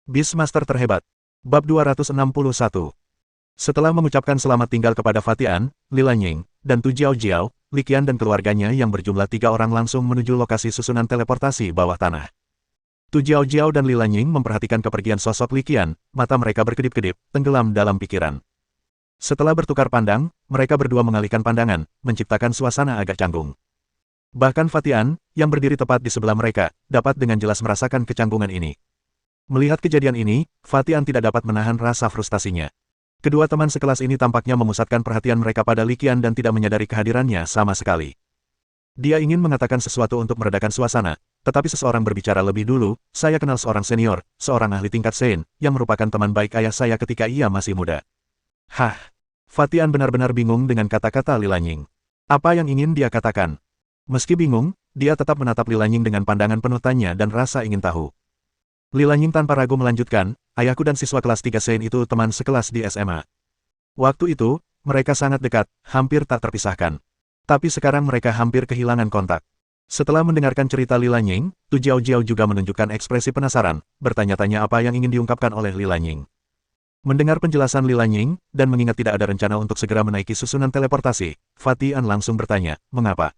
Beastmaster terhebat. Bab 261. Setelah mengucapkan selamat tinggal kepada Fatian, Li Lanying, dan Tu Jiao, Li Qian dan keluarganya yang berjumlah 3 orang langsung menuju lokasi susunan teleportasi bawah tanah. Tu Jiao dan Li Lanying memperhatikan kepergian sosok Li Qian, mata mereka berkedip-kedip, tenggelam dalam pikiran. Setelah bertukar pandang, mereka berdua mengalihkan pandangan, menciptakan suasana agak canggung. Bahkan Fatian, yang berdiri tepat di sebelah mereka, dapat dengan jelas merasakan kecanggungan ini. Melihat kejadian ini, Fatian tidak dapat menahan rasa frustasinya. Kedua teman sekelas ini tampaknya memusatkan perhatian mereka pada Li Qian dan tidak menyadari kehadirannya sama sekali. Dia ingin mengatakan sesuatu untuk meredakan suasana, tetapi seseorang berbicara lebih dulu. Saya kenal seorang senior, seorang ahli tingkat Sein, yang merupakan teman baik ayah saya ketika ia masih muda. Hah? Fatian benar-benar bingung dengan kata-kata Li Lanying. Apa yang ingin dia katakan? Meski bingung, dia tetap menatap Li Lanying dengan pandangan penuh tanya dan rasa ingin tahu. Li Lanying tanpa ragu melanjutkan, ayahku dan siswa kelas 3 Sein itu teman sekelas di SMA. Waktu itu, mereka sangat dekat, hampir tak terpisahkan. Tapi sekarang mereka hampir kehilangan kontak. Setelah mendengarkan cerita Li Lanying, Tu Jiao juga menunjukkan ekspresi penasaran, bertanya-tanya apa yang ingin diungkapkan oleh Li Lanying. Mendengar penjelasan Li Lanying, dan mengingat tidak ada rencana untuk segera menaiki susunan teleportasi, Fatian langsung bertanya, mengapa?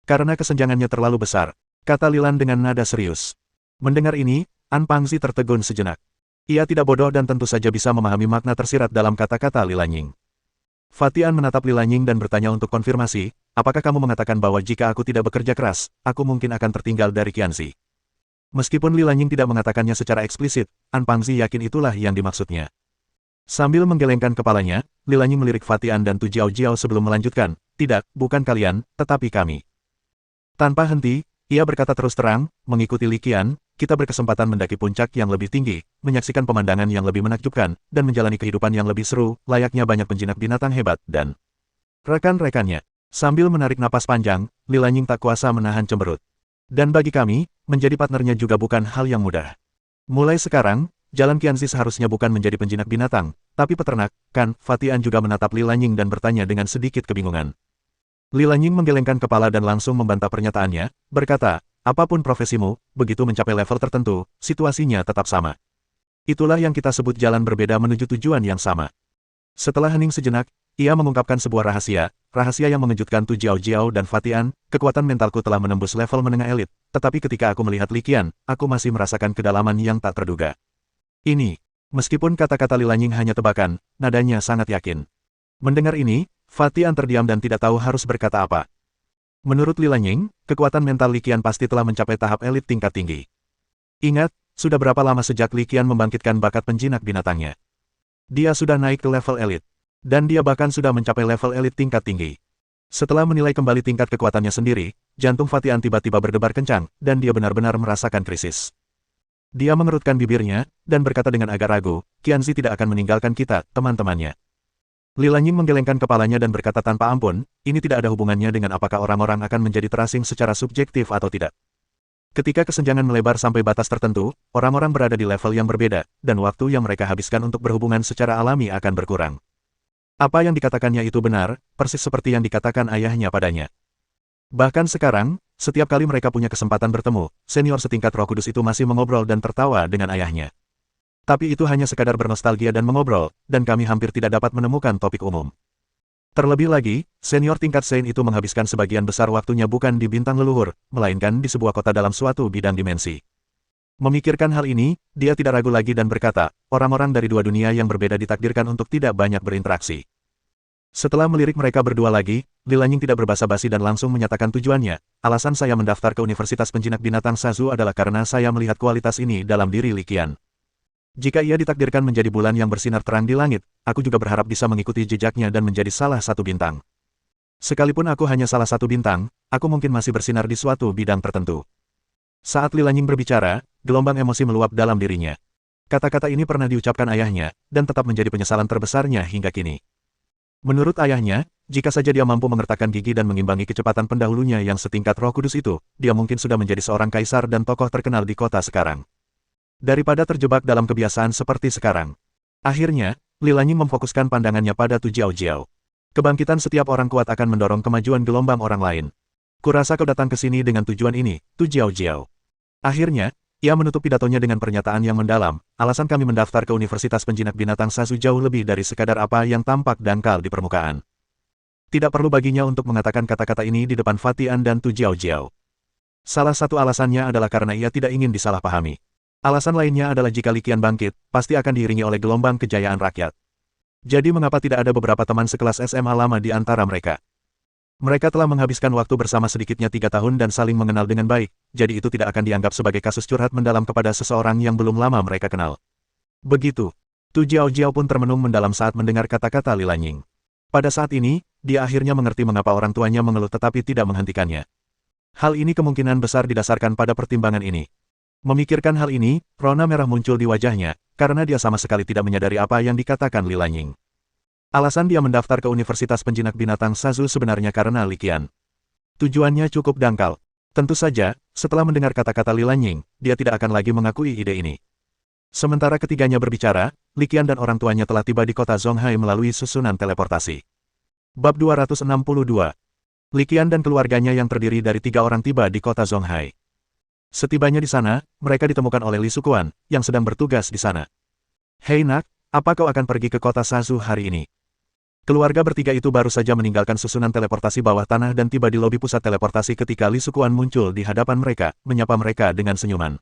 Karena kesenjangannya terlalu besar, kata Li Lan dengan nada serius. Mendengar ini, An Pangzi tertegun sejenak. Ia tidak bodoh dan tentu saja bisa memahami makna tersirat dalam kata-kata Li Lanying. Fatian menatap Li Lanying dan bertanya untuk konfirmasi, apakah kamu mengatakan bahwa jika aku tidak bekerja keras, aku mungkin akan tertinggal dari Qianzi? Meskipun Li Lanying tidak mengatakannya secara eksplisit, An Pangzi yakin itulah yang dimaksudnya. Sambil menggelengkan kepalanya, Li Lanying melirik Fatian dan Tu Jiao sebelum melanjutkan, tidak, bukan kalian, tetapi kami. Tanpa henti, ia berkata terus terang, mengikuti Li Qian, kita berkesempatan mendaki puncak yang lebih tinggi, menyaksikan pemandangan yang lebih menakjubkan, dan menjalani kehidupan yang lebih seru, layaknya banyak penjinak binatang hebat, dan rekan-rekannya. Sambil menarik napas panjang, Li Lanying tak kuasa menahan cemberut. Dan bagi kami, menjadi partnernya juga bukan hal yang mudah. Mulai sekarang, jalan Qianzi seharusnya bukan menjadi penjinak binatang, tapi peternak, kan? Fatian juga menatap Li Lanying dan bertanya dengan sedikit kebingungan. Li Lanying menggelengkan kepala dan langsung membantah pernyataannya, berkata, apapun profesimu, begitu mencapai level tertentu, situasinya tetap sama. Itulah yang kita sebut jalan berbeda menuju tujuan yang sama. Setelah hening sejenak, ia mengungkapkan sebuah rahasia yang mengejutkan Tu Jiao dan Fatian, kekuatan mentalku telah menembus level menengah elit, tetapi ketika aku melihat Li Qian, aku masih merasakan kedalaman yang tak terduga. Ini, meskipun kata-kata Li Lanying hanya tebakan, nadanya sangat yakin. Mendengar ini, Fatian terdiam dan tidak tahu harus berkata apa. Menurut Li Lanying, kekuatan mental Li Qian pasti telah mencapai tahap elit tingkat tinggi. Ingat, sudah berapa lama sejak Li Qian membangkitkan bakat penjinak binatangnya? Dia sudah naik ke level elit. Dan dia bahkan sudah mencapai level elit tingkat tinggi. Setelah menilai kembali tingkat kekuatannya sendiri, jantung Fatian tiba-tiba berdebar kencang, dan dia benar-benar merasakan krisis. Dia mengerutkan bibirnya, dan berkata dengan agak ragu, Qianzi tidak akan meninggalkan kita, teman-temannya. Li Lanying menggelengkan kepalanya dan berkata tanpa ampun, ini tidak ada hubungannya dengan apakah orang-orang akan menjadi terasing secara subjektif atau tidak. Ketika kesenjangan melebar sampai batas tertentu, orang-orang berada di level yang berbeda, dan waktu yang mereka habiskan untuk berhubungan secara alami akan berkurang. Apa yang dikatakannya itu benar, persis seperti yang dikatakan ayahnya padanya. Bahkan sekarang, setiap kali mereka punya kesempatan bertemu, senior setingkat Roh Kudus itu masih mengobrol dan tertawa dengan ayahnya. Tapi itu hanya sekadar bernostalgia dan mengobrol, dan kami hampir tidak dapat menemukan topik umum. Terlebih lagi, senior tingkat Sein itu menghabiskan sebagian besar waktunya bukan di bintang leluhur, melainkan di sebuah kota dalam suatu bidang dimensi. Memikirkan hal ini, dia tidak ragu lagi dan berkata, orang-orang dari dua dunia yang berbeda ditakdirkan untuk tidak banyak berinteraksi. Setelah melirik mereka berdua lagi, Li Lanying tidak berbasa-basi dan langsung menyatakan tujuannya, alasan saya mendaftar ke Universitas Penjinak Binatang Sazu adalah karena saya melihat kualitas ini dalam diri Li Qian. Jika ia ditakdirkan menjadi bulan yang bersinar terang di langit, aku juga berharap bisa mengikuti jejaknya dan menjadi salah satu bintang. Sekalipun aku hanya salah satu bintang, aku mungkin masih bersinar di suatu bidang tertentu. Saat Li Lanying berbicara, gelombang emosi meluap dalam dirinya. Kata-kata ini pernah diucapkan ayahnya, dan tetap menjadi penyesalan terbesarnya hingga kini. Menurut ayahnya, jika saja dia mampu mengertakkan gigi dan mengimbangi kecepatan pendahulunya yang setingkat Roh Kudus itu, dia mungkin sudah menjadi seorang kaisar dan tokoh terkenal di kota sekarang. Daripada terjebak dalam kebiasaan seperti sekarang. Akhirnya, Li Lanying memfokuskan pandangannya pada Tu Jiao. Kebangkitan setiap orang kuat akan mendorong kemajuan gelombang orang lain. Kurasa kau datang ke sini dengan tujuan ini, Tu Jiao. Akhirnya, Ia menutup pidatonya dengan pernyataan yang mendalam, alasan kami mendaftar ke Universitas Penjinak Binatang Sasu jauh lebih dari sekadar apa yang tampak dangkal di permukaan. Tidak perlu baginya untuk mengatakan kata-kata ini di depan Fatian dan Tu Jiao. Salah satu alasannya adalah karena ia tidak ingin disalahpahami. Alasan lainnya adalah jika Li Qian bangkit, pasti akan diiringi oleh gelombang kejayaan rakyat. Jadi mengapa tidak ada beberapa teman sekelas SMA lama di antara mereka? Mereka telah menghabiskan waktu bersama sedikitnya 3 tahun dan saling mengenal dengan baik, jadi itu tidak akan dianggap sebagai kasus curhat mendalam kepada seseorang yang belum lama mereka kenal. Begitu. Tu Jiao pun termenung mendalam saat mendengar kata-kata Li Lanying. Pada saat ini, dia akhirnya mengerti mengapa orang tuanya mengeluh tetapi tidak menghentikannya. Hal ini kemungkinan besar didasarkan pada pertimbangan ini. Memikirkan hal ini, rona merah muncul di wajahnya, karena dia sama sekali tidak menyadari apa yang dikatakan Li Lanying. Alasan dia mendaftar ke Universitas Penjinak Binatang Sasu sebenarnya karena Li Qian. Tujuannya cukup dangkal. Tentu saja, setelah mendengar kata-kata Li Lanying, dia tidak akan lagi mengakui ide ini. Sementara ketiganya berbicara, Li Qian dan orang tuanya telah tiba di kota Zonghai melalui susunan teleportasi. Bab 262. Li Qian dan keluarganya yang terdiri dari 3 orang tiba di kota Zonghai. Setibanya di sana, mereka ditemukan oleh Li Sukuan, yang sedang bertugas di sana. Hei nak, apa kau akan pergi ke kota Sasu hari ini? Keluarga bertiga itu baru saja meninggalkan susunan teleportasi bawah tanah dan tiba di lobi pusat teleportasi ketika Li Sukuan muncul di hadapan mereka, menyapa mereka dengan senyuman.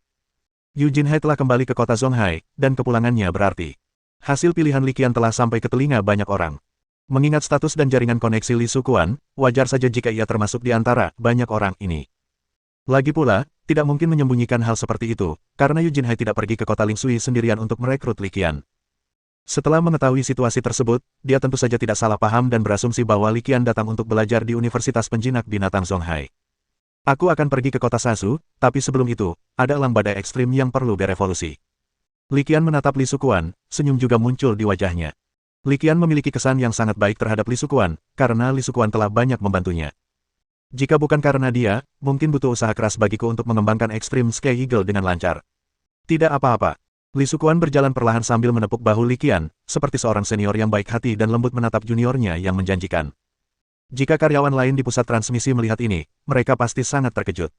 Yu Jinhai telah kembali ke kota Zonghai, dan kepulangannya berarti. Hasil pilihan Li Qian telah sampai ke telinga banyak orang. Mengingat status dan jaringan koneksi Li Sukuan, wajar saja jika ia termasuk di antara banyak orang ini. Lagi pula, tidak mungkin menyembunyikan hal seperti itu, karena Yu Jinhai tidak pergi ke kota Lingsui sendirian untuk merekrut Li Qian. Setelah mengetahui situasi tersebut, dia tentu saja tidak salah paham dan berasumsi bahwa Li Qian datang untuk belajar di Universitas Penjinak Binatang Zonghai. Aku akan pergi ke kota Sasu, tapi sebelum itu, ada elang badai ekstrim yang perlu berevolusi. Li Qian menatap Li Sukuan, senyum juga muncul di wajahnya. Li Qian memiliki kesan yang sangat baik terhadap Li Sukuan, karena Li Sukuan telah banyak membantunya. Jika bukan karena dia, mungkin butuh usaha keras bagiku untuk mengembangkan Extreme Sky Eagle dengan lancar. Tidak apa-apa. Li Sukuan berjalan perlahan sambil menepuk bahu Li Qian, seperti seorang senior yang baik hati dan lembut menatap juniornya yang menjanjikan. Jika karyawan lain di pusat transmisi melihat ini, mereka pasti sangat terkejut.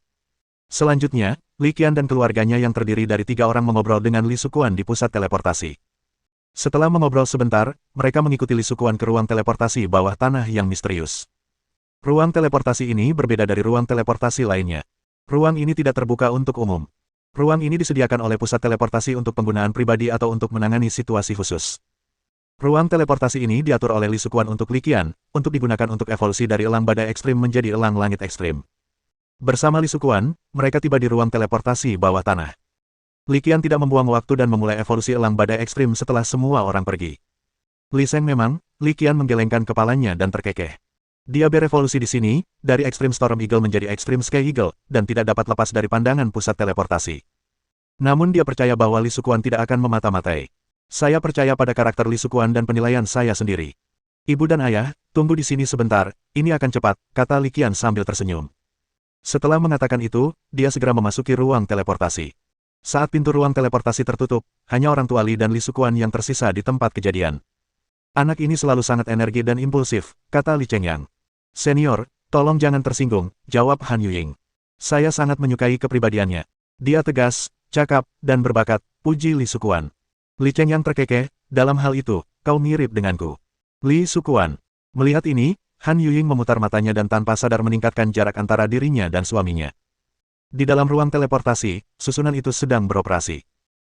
Selanjutnya, Li Qian dan keluarganya yang terdiri dari 3 orang mengobrol dengan Li Sukuan di pusat teleportasi. Setelah mengobrol sebentar, mereka mengikuti Li Sukuan ke ruang teleportasi bawah tanah yang misterius. Ruang teleportasi ini berbeda dari ruang teleportasi lainnya. Ruang ini tidak terbuka untuk umum. Ruang ini disediakan oleh pusat teleportasi untuk penggunaan pribadi atau untuk menangani situasi khusus. Ruang teleportasi ini diatur oleh Li Sukuan untuk Li Qian, untuk digunakan untuk evolusi dari elang badai ekstrim menjadi elang langit ekstrim. Bersama Li Sukuan, mereka tiba di ruang teleportasi bawah tanah. Li Qian tidak membuang waktu dan memulai evolusi elang badai ekstrim setelah semua orang pergi. Li Sheng memang, Li Qian menggelengkan kepalanya dan terkekeh. Dia berevolusi di sini, dari Extreme Storm Eagle menjadi Extreme Sky Eagle, dan tidak dapat lepas dari pandangan pusat teleportasi. Namun dia percaya bahwa Li Sukuan tidak akan memata-matai. Saya percaya pada karakter Li Sukuan dan penilaian saya sendiri. Ibu dan ayah, tunggu di sini sebentar, ini akan cepat, kata Li Qian sambil tersenyum. Setelah mengatakan itu, dia segera memasuki ruang teleportasi. Saat pintu ruang teleportasi tertutup, hanya orang tua Li dan Li Sukuan yang tersisa di tempat kejadian. Anak ini selalu sangat energi dan impulsif, kata Li Chengyang. Senior, tolong jangan tersinggung, jawab Han Yuying. Saya sangat menyukai kepribadiannya. Dia tegas, cakap, dan berbakat, puji Li Sukuan. Li Chengyang terkekeh, dalam hal itu, kau mirip denganku. Li Sukuan. Melihat ini, Han Yuying memutar matanya dan tanpa sadar meningkatkan jarak antara dirinya dan suaminya. Di dalam ruang teleportasi, susunan itu sedang beroperasi.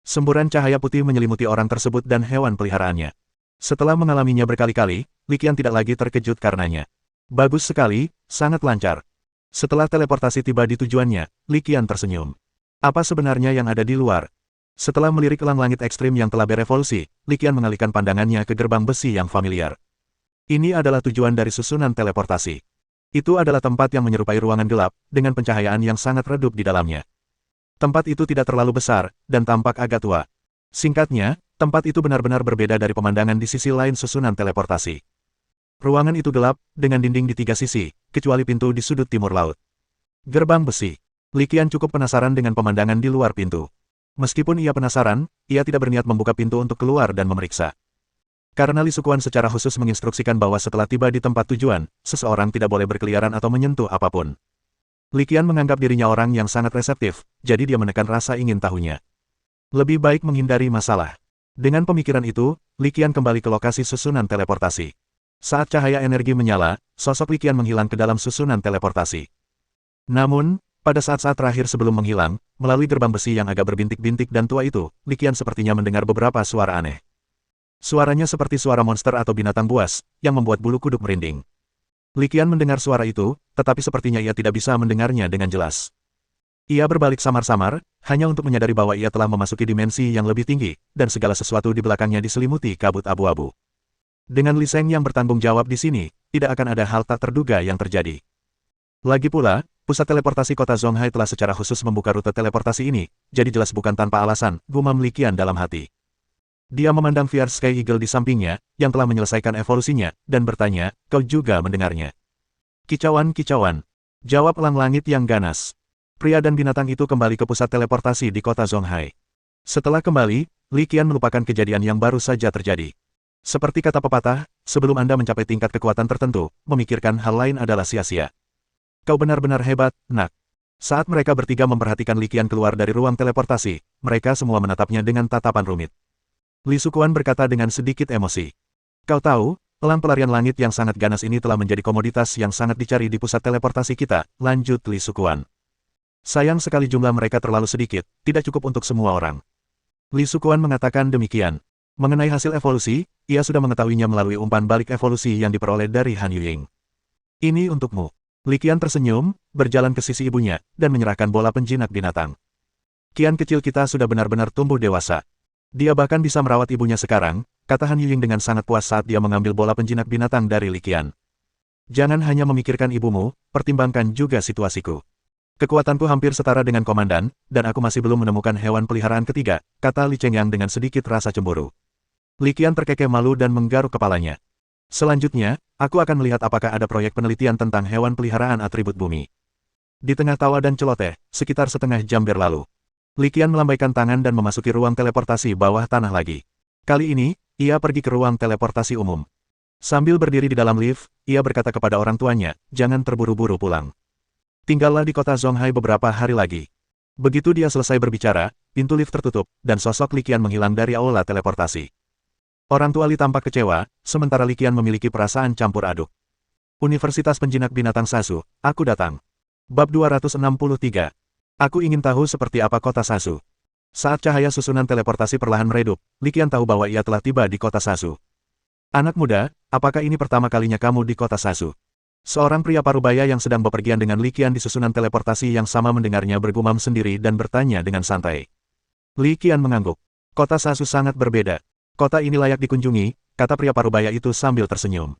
Semburan cahaya putih menyelimuti orang tersebut dan hewan peliharaannya. Setelah mengalaminya berkali-kali, Li Qian tidak lagi terkejut karenanya. Bagus sekali, sangat lancar. Setelah teleportasi tiba di tujuannya, Li Qian tersenyum. Apa sebenarnya yang ada di luar? Setelah melirik elang langit ekstrim yang telah berevolusi, Li Qian mengalihkan pandangannya ke gerbang besi yang familiar. Ini adalah tujuan dari susunan teleportasi. Itu adalah tempat yang menyerupai ruangan gelap, dengan pencahayaan yang sangat redup di dalamnya. Tempat itu tidak terlalu besar, dan tampak agak tua. Singkatnya, tempat itu benar-benar berbeda dari pemandangan di sisi lain susunan teleportasi. Ruangan itu gelap, dengan dinding di 3 sisi, kecuali pintu di sudut timur laut. Gerbang besi. Li Qian cukup penasaran dengan pemandangan di luar pintu. Meskipun ia penasaran, ia tidak berniat membuka pintu untuk keluar dan memeriksa. Karena Li Sukuan secara khusus menginstruksikan bahwa setelah tiba di tempat tujuan, seseorang tidak boleh berkeliaran atau menyentuh apapun. Li Qian menganggap dirinya orang yang sangat reseptif, jadi dia menekan rasa ingin tahunya. Lebih baik menghindari masalah. Dengan pemikiran itu, Li Qian kembali ke lokasi susunan teleportasi. Saat cahaya energi menyala, sosok Li Qian menghilang ke dalam susunan teleportasi. Namun, pada saat-saat terakhir sebelum menghilang, melalui gerbang besi yang agak berbintik-bintik dan tua itu, Li Qian sepertinya mendengar beberapa suara aneh. Suaranya seperti suara monster atau binatang buas, yang membuat bulu kuduk merinding. Li Qian mendengar suara itu, tetapi sepertinya ia tidak bisa mendengarnya dengan jelas. Ia berbalik samar-samar, hanya untuk menyadari bahwa ia telah memasuki dimensi yang lebih tinggi, dan segala sesuatu di belakangnya diselimuti kabut abu-abu. Dengan Li Sheng yang bertanggung jawab di sini, tidak akan ada hal tak terduga yang terjadi. Lagi pula, pusat teleportasi kota Zonghai telah secara khusus membuka rute teleportasi ini, jadi jelas bukan tanpa alasan, gumam Li Qian dalam hati. Dia memandang Fierce Sky Eagle di sampingnya, yang telah menyelesaikan evolusinya, dan bertanya, kau juga mendengarnya. Kicauan-kicauan. Jawab elang langit yang ganas. Pria dan binatang itu kembali ke pusat teleportasi di kota Zonghai. Setelah kembali, Li Qian melupakan kejadian yang baru saja terjadi. Seperti kata pepatah, sebelum Anda mencapai tingkat kekuatan tertentu, memikirkan hal lain adalah sia-sia. Kau benar-benar hebat, nak. Saat mereka bertiga memperhatikan Li Qian keluar dari ruang teleportasi, mereka semua menatapnya dengan tatapan rumit. Li Sukuan berkata dengan sedikit emosi. Kau tahu, elang pelarian langit yang sangat ganas ini telah menjadi komoditas yang sangat dicari di pusat teleportasi kita, lanjut Li Sukuan. Sayang sekali jumlah mereka terlalu sedikit, tidak cukup untuk semua orang. Li Sukuan mengatakan demikian. Mengenai hasil evolusi, ia sudah mengetahuinya melalui umpan balik evolusi yang diperoleh dari Han Yuying. Ini untukmu. Li Qian tersenyum, berjalan ke sisi ibunya, dan menyerahkan bola penjinak binatang. Qian kecil kita sudah benar-benar tumbuh dewasa. Dia bahkan bisa merawat ibunya sekarang, kata Han Yuying dengan sangat puas saat dia mengambil bola penjinak binatang dari Li Qian. Jangan hanya memikirkan ibumu, pertimbangkan juga situasiku. Kekuatanku hampir setara dengan komandan, dan aku masih belum menemukan hewan peliharaan ketiga, kata Li Chengyang dengan sedikit rasa cemburu. Li Qian terkekeh malu dan menggaruk kepalanya. Selanjutnya, aku akan melihat apakah ada proyek penelitian tentang hewan peliharaan atribut bumi. Di tengah tawa dan celoteh, sekitar setengah jam berlalu. Li Qian melambaikan tangan dan memasuki ruang teleportasi bawah tanah lagi. Kali ini, ia pergi ke ruang teleportasi umum. Sambil berdiri di dalam lift, ia berkata kepada orang tuanya, jangan terburu-buru pulang. Tinggallah di kota Zonghai beberapa hari lagi. Begitu dia selesai berbicara, pintu lift tertutup, dan sosok Li Qian menghilang dari aula teleportasi. Orang tua Li tampak kecewa, sementara Li Qian memiliki perasaan campur aduk. Universitas Penjinak Binatang Sasu, aku datang. Bab 263. Aku ingin tahu seperti apa kota Sasu. Saat cahaya susunan teleportasi perlahan meredup, Li Qian tahu bahwa ia telah tiba di kota Sasu. Anak muda, apakah ini pertama kalinya kamu di kota Sasu? Seorang pria parubaya yang sedang bepergian dengan Li Qian di susunan teleportasi yang sama mendengarnya bergumam sendiri dan bertanya dengan santai. Li Qian mengangguk. Kota Sasu sangat berbeda. Kota ini layak dikunjungi, kata pria parubaya itu sambil tersenyum.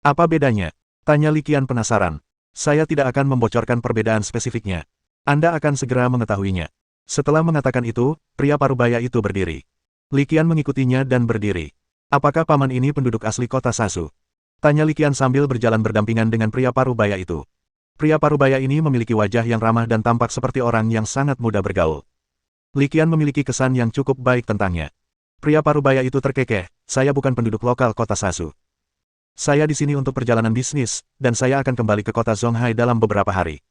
Apa bedanya? Tanya Li Qian penasaran. Saya tidak akan membocorkan perbedaan spesifiknya. Anda akan segera mengetahuinya. Setelah mengatakan itu, pria parubaya itu berdiri. Li Qian mengikutinya dan berdiri. Apakah paman ini penduduk asli kota Sasu? Tanya Li Qian sambil berjalan berdampingan dengan pria parubaya itu. Pria parubaya ini memiliki wajah yang ramah dan tampak seperti orang yang sangat mudah bergaul. Li Qian memiliki kesan yang cukup baik tentangnya. Pria parubaya itu terkekeh, saya bukan penduduk lokal kota Sasu. Saya di sini untuk perjalanan bisnis, dan saya akan kembali ke kota Zonghai dalam beberapa hari.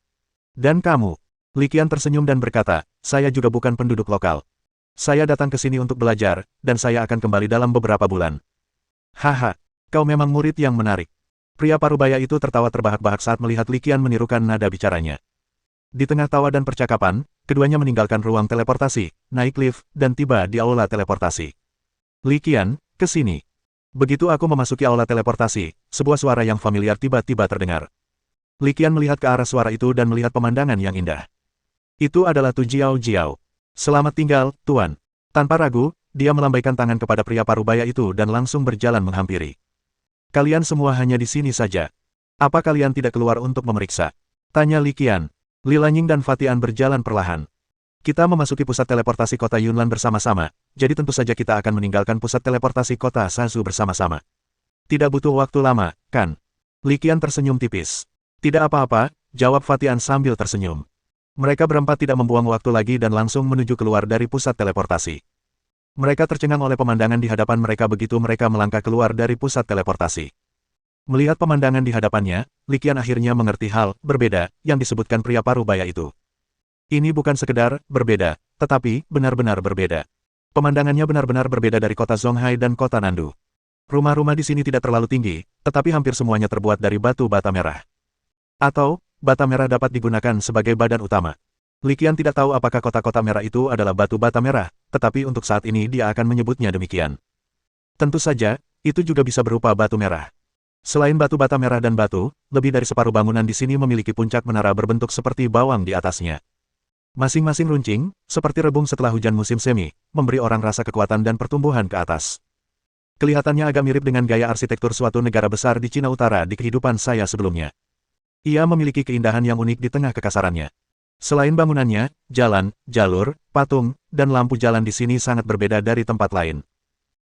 Dan kamu? Li Qian tersenyum dan berkata, saya juga bukan penduduk lokal. Saya datang ke sini untuk belajar, dan saya akan kembali dalam beberapa bulan. Haha, kau memang murid yang menarik. Pria parubaya itu tertawa terbahak-bahak saat melihat Li Qian menirukan nada bicaranya. Di tengah tawa dan percakapan, keduanya meninggalkan ruang teleportasi, naik lift, dan tiba di aula teleportasi. Li Qian, ke sini. Begitu aku memasuki aula teleportasi, sebuah suara yang familiar tiba-tiba terdengar. Li Qian melihat ke arah suara itu dan melihat pemandangan yang indah. Itu adalah Tu Jiao Jiao. Selamat tinggal, Tuan. Tanpa ragu, dia melambaikan tangan kepada pria parubaya itu dan langsung berjalan menghampiri. Kalian semua hanya di sini saja. Apa kalian tidak keluar untuk memeriksa? Tanya Li Qian. Li Lanying dan Fatian berjalan perlahan. Kita memasuki pusat teleportasi kota Yunlan bersama-sama, jadi tentu saja kita akan meninggalkan pusat teleportasi kota Sasu bersama-sama. Tidak butuh waktu lama, kan? Li Qian tersenyum tipis. Tidak apa-apa, jawab Fatian sambil tersenyum. Mereka berempat tidak membuang waktu lagi dan langsung menuju keluar dari pusat teleportasi. Mereka tercengang oleh pemandangan di hadapan mereka begitu mereka melangkah keluar dari pusat teleportasi. Melihat pemandangan di hadapannya, Liqian akhirnya mengerti hal berbeda yang disebutkan pria parubaya itu. Ini bukan sekedar berbeda, tetapi benar-benar berbeda. Pemandangannya benar-benar berbeda dari kota Zonghai dan kota Nandu. Rumah-rumah di sini tidak terlalu tinggi, tetapi hampir semuanya terbuat dari batu bata merah. Atau, bata merah dapat digunakan sebagai badan utama. Liqian tidak tahu apakah kota-kota merah itu adalah batu bata merah, tetapi untuk saat ini dia akan menyebutnya demikian. Tentu saja, itu juga bisa berupa batu merah. Selain batu bata merah dan batu, lebih dari separuh bangunan di sini memiliki puncak menara berbentuk seperti bawang di atasnya. Masing-masing runcing, seperti rebung setelah hujan musim semi, memberi orang rasa kekuatan dan pertumbuhan ke atas. Kelihatannya agak mirip dengan gaya arsitektur suatu negara besar di Cina Utara di kehidupan saya sebelumnya. Ia memiliki keindahan yang unik di tengah kekasarannya. Selain bangunannya, jalan, jalur, patung, dan lampu jalan di sini sangat berbeda dari tempat lain.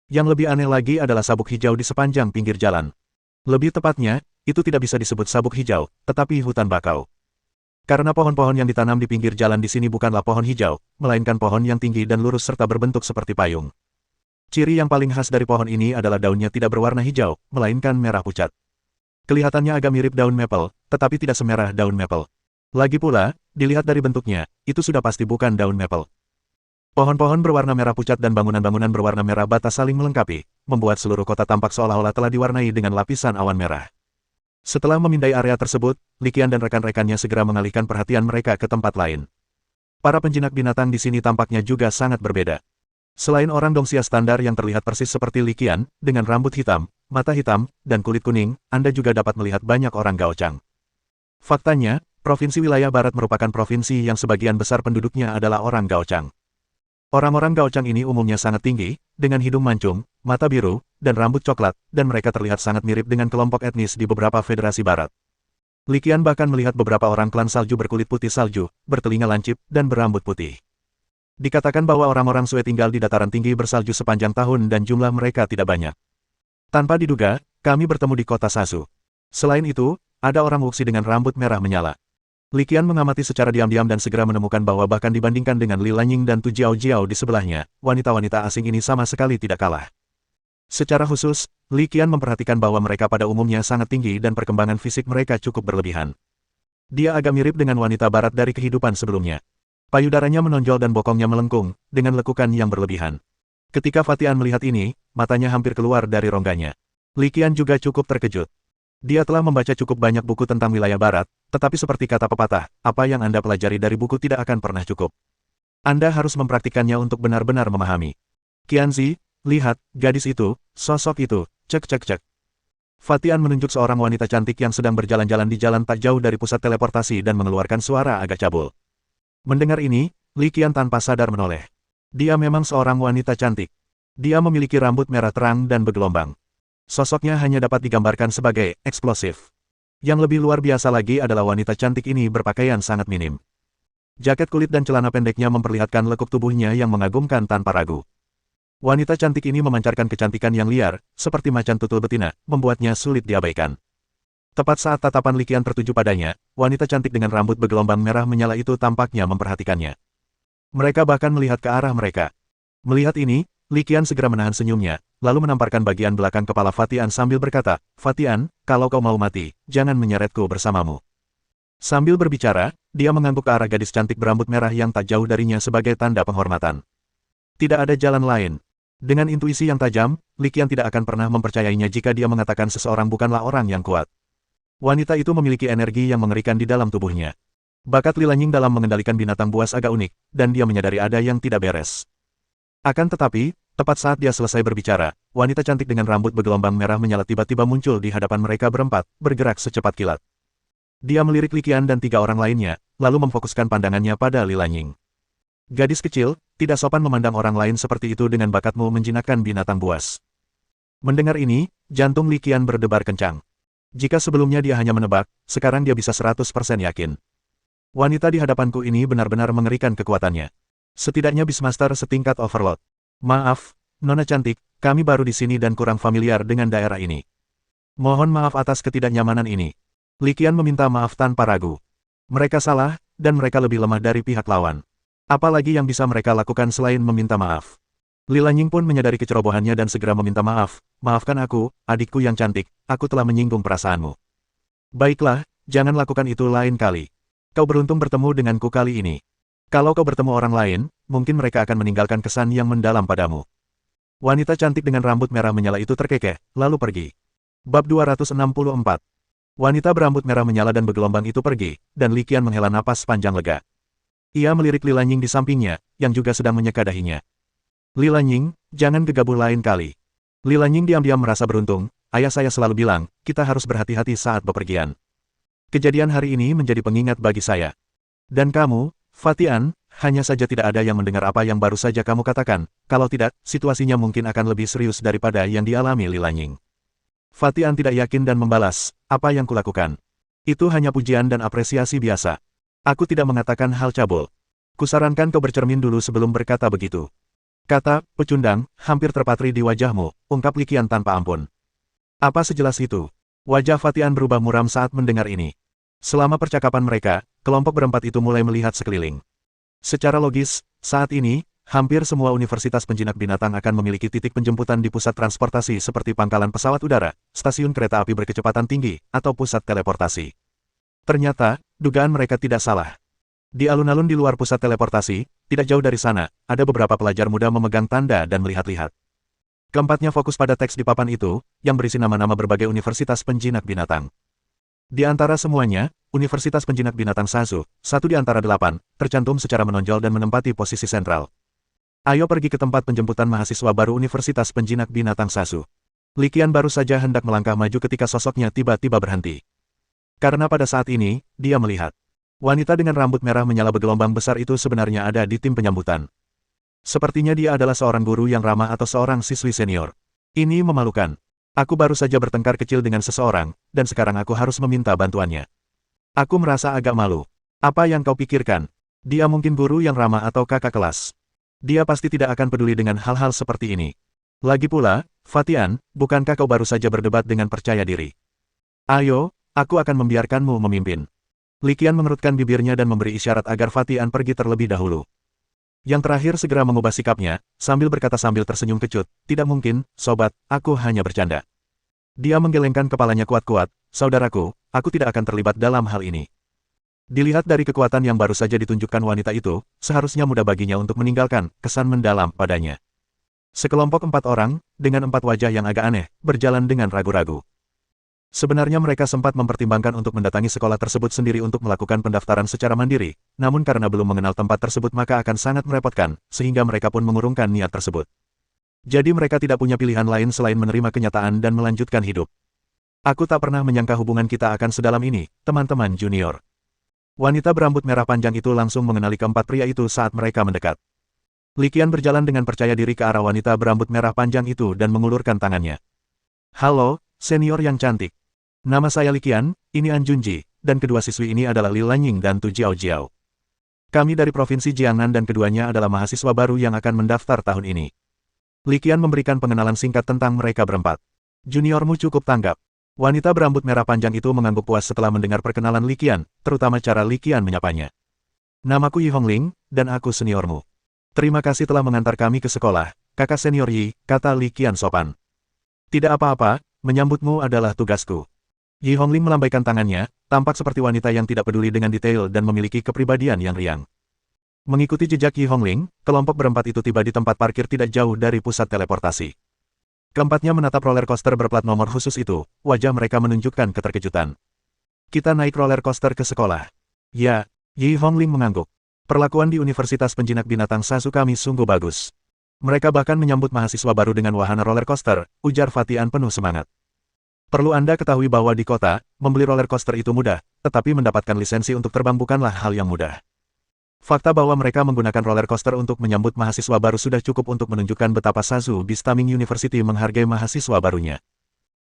Yang lebih aneh lagi adalah sabuk hijau di sepanjang pinggir jalan. Lebih tepatnya, itu tidak bisa disebut sabuk hijau, tetapi hutan bakau. Karena pohon-pohon yang ditanam di pinggir jalan di sini bukanlah pohon hijau, melainkan pohon yang tinggi dan lurus serta berbentuk seperti payung. Ciri yang paling khas dari pohon ini adalah daunnya tidak berwarna hijau, melainkan merah pucat. Kelihatannya agak mirip daun maple, tetapi tidak semerah daun maple. Lagi pula, dilihat dari bentuknya, itu sudah pasti bukan daun maple. Pohon-pohon berwarna merah pucat dan bangunan-bangunan berwarna merah bata saling melengkapi, membuat seluruh kota tampak seolah-olah telah diwarnai dengan lapisan awan merah. Setelah memindai area tersebut, Liqian dan rekan-rekannya segera mengalihkan perhatian mereka ke tempat lain. Para penjinak binatang di sini tampaknya juga sangat berbeda. Selain orang Dongxia standar yang terlihat persis seperti Liqian, dengan rambut hitam, mata hitam, dan kulit kuning, Anda juga dapat melihat banyak orang Gaochang. Faktanya, Provinsi Wilayah Barat merupakan provinsi yang sebagian besar penduduknya adalah orang Gaochang. Orang-orang Gaochang ini umumnya sangat tinggi, dengan hidung mancung, mata biru, dan rambut coklat, dan mereka terlihat sangat mirip dengan kelompok etnis di beberapa federasi barat. Liqian bahkan melihat beberapa orang klan salju berkulit putih salju, bertelinga lancip, dan berambut putih. Dikatakan bahwa orang-orang Sue tinggal di dataran tinggi bersalju sepanjang tahun dan jumlah mereka tidak banyak. Tanpa diduga, kami bertemu di kota Sasu. Selain itu, ada orang Wuxi dengan rambut merah menyala. Liqian mengamati secara diam-diam dan segera menemukan bahwa bahkan dibandingkan dengan Li Lanying dan Tu Jiao Jiao di sebelahnya, wanita-wanita asing ini sama sekali tidak kalah. Secara khusus, Liqian memperhatikan bahwa mereka pada umumnya sangat tinggi dan perkembangan fisik mereka cukup berlebihan. Dia agak mirip dengan wanita barat dari kehidupan sebelumnya. Payudaranya menonjol dan bokongnya melengkung, dengan lekukan yang berlebihan. Ketika Fatian melihat ini, matanya hampir keluar dari rongganya. Liqian juga cukup terkejut. Dia telah membaca cukup banyak buku tentang wilayah barat, tetapi seperti kata pepatah, apa yang Anda pelajari dari buku tidak akan pernah cukup. Anda harus mempraktikkannya untuk benar-benar memahami. Qianzi, lihat, gadis itu, sosok itu, cek. Fatian menunjuk seorang wanita cantik yang sedang berjalan-jalan di jalan tak jauh dari pusat teleportasi dan mengeluarkan suara agak cabul. Mendengar ini, Liqian tanpa sadar menoleh. Dia memang seorang wanita cantik. Dia memiliki rambut merah terang dan bergelombang. Sosoknya hanya dapat digambarkan sebagai eksplosif. Yang lebih luar biasa lagi adalah wanita cantik ini berpakaian sangat minim. Jaket kulit dan celana pendeknya memperlihatkan lekuk tubuhnya yang mengagumkan tanpa ragu. Wanita cantik ini memancarkan kecantikan yang liar, seperti macan tutul betina, membuatnya sulit diabaikan. Tepat saat tatapan Liqian tertuju padanya, wanita cantik dengan rambut bergelombang merah menyala itu tampaknya memperhatikannya. Mereka bahkan melihat ke arah mereka. Melihat ini, Liqian segera menahan senyumnya, lalu menamparkan bagian belakang kepala Fatian sambil berkata, "Fatian, kalau kau mau mati, jangan menyeretku bersamamu." Sambil berbicara, dia mengangguk ke arah gadis cantik berambut merah yang tak jauh darinya sebagai tanda penghormatan. Tidak ada jalan lain. Dengan intuisi yang tajam, Liqian tidak akan pernah mempercayainya jika dia mengatakan seseorang bukanlah orang yang kuat. Wanita itu memiliki energi yang mengerikan di dalam tubuhnya. Bakat Li Lanying dalam mengendalikan binatang buas agak unik, dan dia menyadari ada yang tidak beres. Akan tetapi, tepat saat dia selesai berbicara, wanita cantik dengan rambut bergelombang merah menyala tiba-tiba muncul di hadapan mereka berempat, bergerak secepat kilat. Dia melirik Liqian dan tiga orang lainnya, lalu memfokuskan pandangannya pada Li Lanying. "Gadis kecil, tidak sopan memandang orang lain seperti itu dengan bakatmu menjinakkan binatang buas." Mendengar ini, jantung Liqian berdebar kencang. Jika sebelumnya dia hanya menebak, sekarang dia bisa 100% yakin. Wanita di hadapanku ini benar-benar mengerikan kekuatannya. Setidaknya Beastmaster setingkat Overlord. Maaf, Nona cantik, kami baru di sini dan kurang familiar dengan daerah ini. Mohon maaf atas ketidaknyamanan ini. Liqian meminta maaf tanpa ragu. Mereka salah, dan mereka lebih lemah dari pihak lawan. Apalagi yang bisa mereka lakukan selain meminta maaf. Li Lanying pun menyadari kecerobohannya dan segera meminta maaf. Maafkan aku, adikku yang cantik, aku telah menyinggung perasaanmu. Baiklah, jangan lakukan itu lain kali. Kau beruntung bertemu denganku kali ini. Kalau kau bertemu orang lain, mungkin mereka akan meninggalkan kesan yang mendalam padamu. Wanita cantik dengan rambut merah menyala itu terkekeh, lalu pergi. Bab 264. Wanita berambut merah menyala dan bergelombang itu pergi, dan Li Qian menghela napas panjang lega. Ia melirik Li Lanying di sampingnya, yang juga sedang menyeka dahinya. Li Lanying, jangan gegabah lain kali. Li Lanying diam-diam merasa beruntung, ayah saya selalu bilang, kita harus berhati-hati saat bepergian. Kejadian hari ini menjadi pengingat bagi saya. Dan kamu, Fatian, hanya saja tidak ada yang mendengar apa yang baru saja kamu katakan, kalau tidak, situasinya mungkin akan lebih serius daripada yang dialami Li Lanying. Fatian tidak yakin dan membalas, apa yang kulakukan? Itu hanya pujian dan apresiasi biasa. Aku tidak mengatakan hal cabul. Kusarankan kau bercermin dulu sebelum berkata begitu. Kata, pecundang, hampir terpatri di wajahmu, ungkap Li Qian tanpa ampun. Apa sejelas itu? Wajah Fatian berubah muram saat mendengar ini. Selama percakapan mereka, kelompok berempat itu mulai melihat sekeliling. Secara logis, saat ini, hampir semua universitas penjinak binatang akan memiliki titik penjemputan di pusat transportasi seperti pangkalan pesawat udara, stasiun kereta api berkecepatan tinggi, atau pusat teleportasi. Ternyata, dugaan mereka tidak salah. Di alun-alun di luar pusat teleportasi, tidak jauh dari sana, ada beberapa pelajar muda memegang tanda dan melihat-lihat. Keempatnya fokus pada teks di papan itu, yang berisi nama-nama berbagai universitas penjinak binatang. Di antara semuanya, Universitas Penjinak Binatang Sasu, satu di antara 8, tercantum secara menonjol dan menempati posisi sentral. Ayo pergi ke tempat penjemputan mahasiswa baru Universitas Penjinak Binatang Sasu. Li Qian baru saja hendak melangkah maju ketika sosoknya tiba-tiba berhenti. Karena pada saat ini, dia melihat. Wanita dengan rambut merah menyala bergelombang besar itu sebenarnya ada di tim penyambutan. Sepertinya dia adalah seorang guru yang ramah atau seorang siswi senior. Ini memalukan. Aku baru saja bertengkar kecil dengan seseorang, dan sekarang aku harus meminta bantuannya. Aku merasa agak malu. Apa yang kau pikirkan? Dia mungkin guru yang ramah atau kakak kelas. Dia pasti tidak akan peduli dengan hal-hal seperti ini. Lagi pula, Fatian, bukankah kau baru saja berdebat dengan percaya diri? Ayo, aku akan membiarkanmu memimpin. Li Qian mengerutkan bibirnya dan memberi isyarat agar Fatian pergi terlebih dahulu. Yang terakhir segera mengubah sikapnya, sambil berkata sambil tersenyum kecut, tidak mungkin, sobat, aku hanya bercanda. Dia menggelengkan kepalanya kuat-kuat, saudaraku, aku tidak akan terlibat dalam hal ini. Dilihat dari kekuatan yang baru saja ditunjukkan wanita itu, seharusnya mudah baginya untuk meninggalkan kesan mendalam padanya. Sekelompok 4 orang, dengan 4 wajah yang agak aneh, berjalan dengan ragu-ragu. Sebenarnya mereka sempat mempertimbangkan untuk mendatangi sekolah tersebut sendiri untuk melakukan pendaftaran secara mandiri, namun karena belum mengenal tempat tersebut maka akan sangat merepotkan, sehingga mereka pun mengurungkan niat tersebut. Jadi mereka tidak punya pilihan lain selain menerima kenyataan dan melanjutkan hidup. Aku tak pernah menyangka hubungan kita akan sedalam ini, teman-teman junior. Wanita berambut merah panjang itu langsung mengenali keempat pria itu saat mereka mendekat. Li Qian berjalan dengan percaya diri ke arah wanita berambut merah panjang itu dan mengulurkan tangannya. Halo, senior yang cantik. Nama saya Li Qian, ini An Junji, dan kedua siswi ini adalah Li Lanying dan Tu Jiao Jiao. Kami dari Provinsi Jiangnan dan keduanya adalah mahasiswa baru yang akan mendaftar tahun ini. Li Qian memberikan pengenalan singkat tentang mereka berempat. Juniormu cukup tanggap. Wanita berambut merah panjang itu mengangguk puas setelah mendengar perkenalan Li Qian, terutama cara Li Qian menyapanya. Namaku Yi Hongling, dan aku seniormu. Terima kasih telah mengantar kami ke sekolah, kakak senior Yi, kata Li Qian sopan. Tidak apa-apa, menyambutmu adalah tugasku. Yi Hongling melambaikan tangannya, tampak seperti wanita yang tidak peduli dengan detail dan memiliki kepribadian yang riang. Mengikuti jejak Yi Hongling, kelompok berempat itu tiba di tempat parkir tidak jauh dari pusat teleportasi. Keempatnya menatap roller coaster berplat nomor khusus itu, wajah mereka menunjukkan keterkejutan. Kita naik roller coaster ke sekolah. Ya, Yi Hongling mengangguk. Perlakuan di Universitas Penjinak Binatang Sasu kami sungguh bagus. Mereka bahkan menyambut mahasiswa baru dengan wahana roller coaster, ujar Fatian penuh semangat. Perlu Anda ketahui bahwa di kota, membeli roller coaster itu mudah, tetapi mendapatkan lisensi untuk terbang bukanlah hal yang mudah. Fakta bahwa mereka menggunakan roller coaster untuk menyambut mahasiswa baru sudah cukup untuk menunjukkan betapa Sasu Bistaming University menghargai mahasiswa barunya.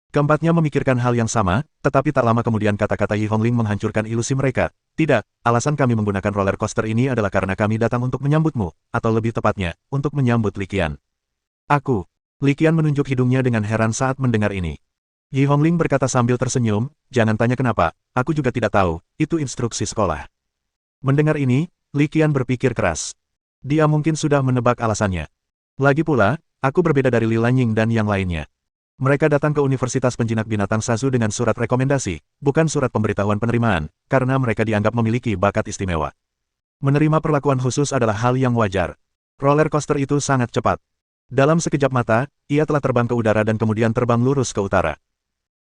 Keempatnya memikirkan hal yang sama, tetapi tak lama kemudian kata-kata Yi Hongling menghancurkan ilusi mereka. Tidak, alasan kami menggunakan roller coaster ini adalah karena kami datang untuk menyambutmu, atau lebih tepatnya, untuk menyambut Li Qian. Aku. Li Qian menunjuk hidungnya dengan heran saat mendengar ini. Yi Hongling berkata sambil tersenyum, jangan tanya kenapa, aku juga tidak tahu, itu instruksi sekolah. Mendengar ini, Li Qian berpikir keras. Dia mungkin sudah menebak alasannya. Lagi pula, aku berbeda dari Li Lanying dan yang lainnya. Mereka datang ke Universitas Penjinak Binatang Sasu dengan surat rekomendasi, bukan surat pemberitahuan penerimaan, karena mereka dianggap memiliki bakat istimewa. Menerima perlakuan khusus adalah hal yang wajar. Roller coaster itu sangat cepat. Dalam sekejap mata, ia telah terbang ke udara dan kemudian terbang lurus ke utara.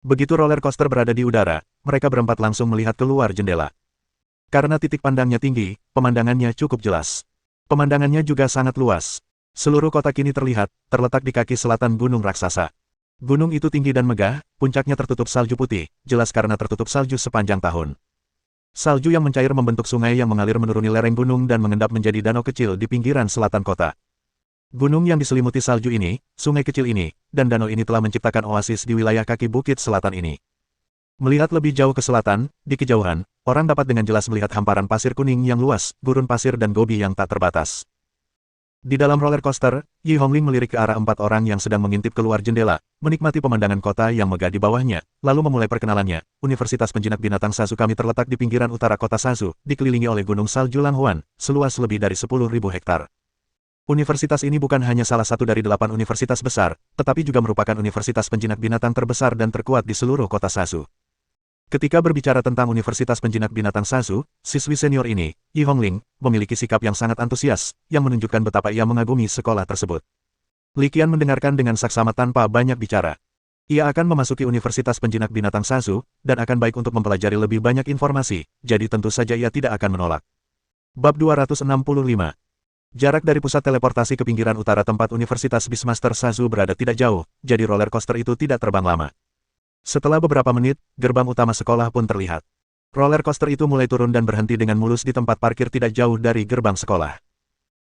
Begitu roller coaster berada di udara, mereka berempat langsung melihat keluar jendela. Karena titik pandangnya tinggi, pemandangannya cukup jelas. Pemandangannya juga sangat luas. Seluruh kota kini terlihat, terletak di kaki selatan gunung raksasa. Gunung itu tinggi dan megah, puncaknya tertutup salju putih, jelas karena tertutup salju sepanjang tahun. Salju yang mencair membentuk sungai yang mengalir menuruni lereng gunung dan mengendap menjadi danau kecil di pinggiran selatan kota. Gunung yang diselimuti salju ini, sungai kecil ini, dan danau ini telah menciptakan oasis di wilayah kaki bukit selatan ini. Melihat lebih jauh ke selatan, di kejauhan, orang dapat dengan jelas melihat hamparan pasir kuning yang luas, gurun pasir dan gobi yang tak terbatas. Di dalam roller coaster, Yi Hongling melirik ke arah 4 orang yang sedang mengintip keluar jendela, menikmati pemandangan kota yang megah di bawahnya, lalu memulai perkenalannya. Universitas Penjinak Binatang Sasu kami terletak di pinggiran utara kota Sasu, dikelilingi oleh gunung salju Langhuan, seluas lebih dari 10.000 hektar. Universitas ini bukan hanya salah satu dari 8 universitas besar, tetapi juga merupakan universitas penjinak binatang terbesar dan terkuat di seluruh kota Sasu. Ketika berbicara tentang Universitas Penjinak Binatang Sasu, siswi senior ini, Yi Hongling, memiliki sikap yang sangat antusias, yang menunjukkan betapa ia mengagumi sekolah tersebut. Li Qian mendengarkan dengan saksama tanpa banyak bicara. Ia akan memasuki Universitas Penjinak Binatang Sasu, dan akan baik untuk mempelajari lebih banyak informasi, jadi tentu saja ia tidak akan menolak. Bab 265. Jarak dari pusat teleportasi ke pinggiran utara tempat Universitas Beastmaster Sasu berada tidak jauh, jadi roller coaster itu tidak terbang lama. Setelah beberapa menit, gerbang utama sekolah pun terlihat. Roller coaster itu mulai turun dan berhenti dengan mulus di tempat parkir tidak jauh dari gerbang sekolah.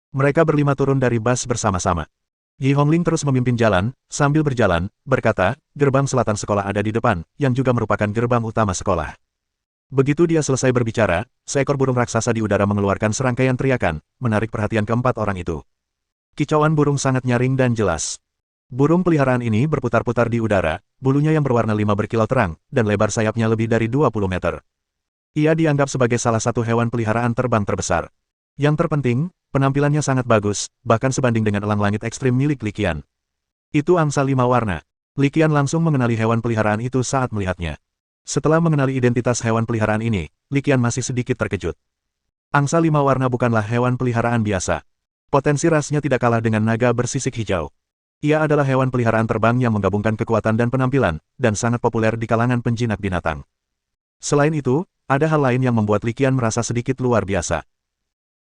Mereka berlima turun dari bus bersama-sama. Yi Hongling terus memimpin jalan, sambil berjalan, berkata, gerbang selatan sekolah ada di depan, yang juga merupakan gerbang utama sekolah. Begitu dia selesai berbicara, seekor burung raksasa di udara mengeluarkan serangkaian teriakan, menarik perhatian keempat orang itu. Kicauan burung sangat nyaring dan jelas. Burung peliharaan ini berputar-putar di udara, bulunya yang berwarna 5 berkilau terang, dan lebar sayapnya lebih dari 20 meter. Ia dianggap sebagai salah satu hewan peliharaan terbang terbesar. Yang terpenting, penampilannya sangat bagus, bahkan sebanding dengan elang langit ekstrim milik Li Qian. Itu angsa 5 warna. Li Qian langsung mengenali hewan peliharaan itu saat melihatnya. Setelah mengenali identitas hewan peliharaan ini, Li Qian masih sedikit terkejut. Angsa 5 warna bukanlah hewan peliharaan biasa. Potensi rasnya tidak kalah dengan naga bersisik hijau. Ia adalah hewan peliharaan terbang yang menggabungkan kekuatan dan penampilan, dan sangat populer di kalangan penjinak binatang. Selain itu, ada hal lain yang membuat Li Qian merasa sedikit luar biasa.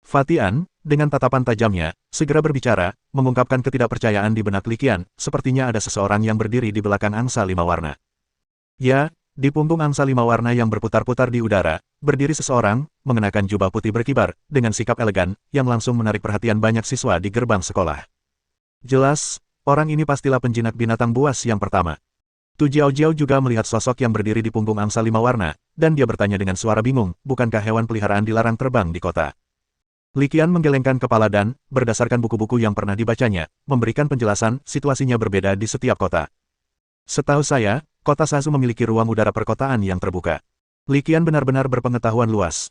Fatian, dengan tatapan tajamnya, segera berbicara, mengungkapkan ketidakpercayaan di benak Li Qian, sepertinya ada seseorang yang berdiri di belakang angsa 5 warna. Ya, di punggung angsa 5 warna yang berputar-putar di udara, berdiri seseorang, mengenakan jubah putih berkibar, dengan sikap elegan, yang langsung menarik perhatian banyak siswa di gerbang sekolah. Jelas, orang ini pastilah penjinak binatang buas yang pertama. Tu Jiao juga melihat sosok yang berdiri di punggung angsa 5 warna, dan dia bertanya dengan suara bingung, bukankah hewan peliharaan dilarang terbang di kota? Li Qian menggelengkan kepala dan, berdasarkan buku-buku yang pernah dibacanya, memberikan penjelasan, situasinya berbeda di setiap kota. Setahu saya, kota Sasu memiliki ruang udara perkotaan yang terbuka. Li Qian benar-benar berpengetahuan luas.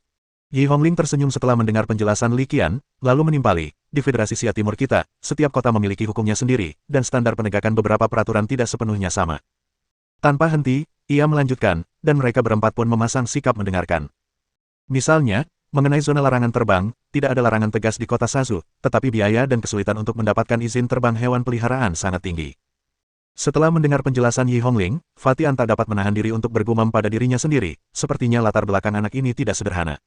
Yi Hongling tersenyum setelah mendengar penjelasan Li Qian, lalu menimpali, di Federasi Sia Timur kita, setiap kota memiliki hukumnya sendiri, dan standar penegakan beberapa peraturan tidak sepenuhnya sama. Tanpa henti, ia melanjutkan, dan mereka berempat pun memasang sikap mendengarkan. Misalnya, mengenai zona larangan terbang, tidak ada larangan tegas di kota Sasu, tetapi biaya dan kesulitan untuk mendapatkan izin terbang hewan peliharaan sangat tinggi. Setelah mendengar penjelasan Yi Hongling, Fatian tak dapat menahan diri untuk bergumam pada dirinya sendiri, sepertinya latar belakang anak ini tidak sederhana.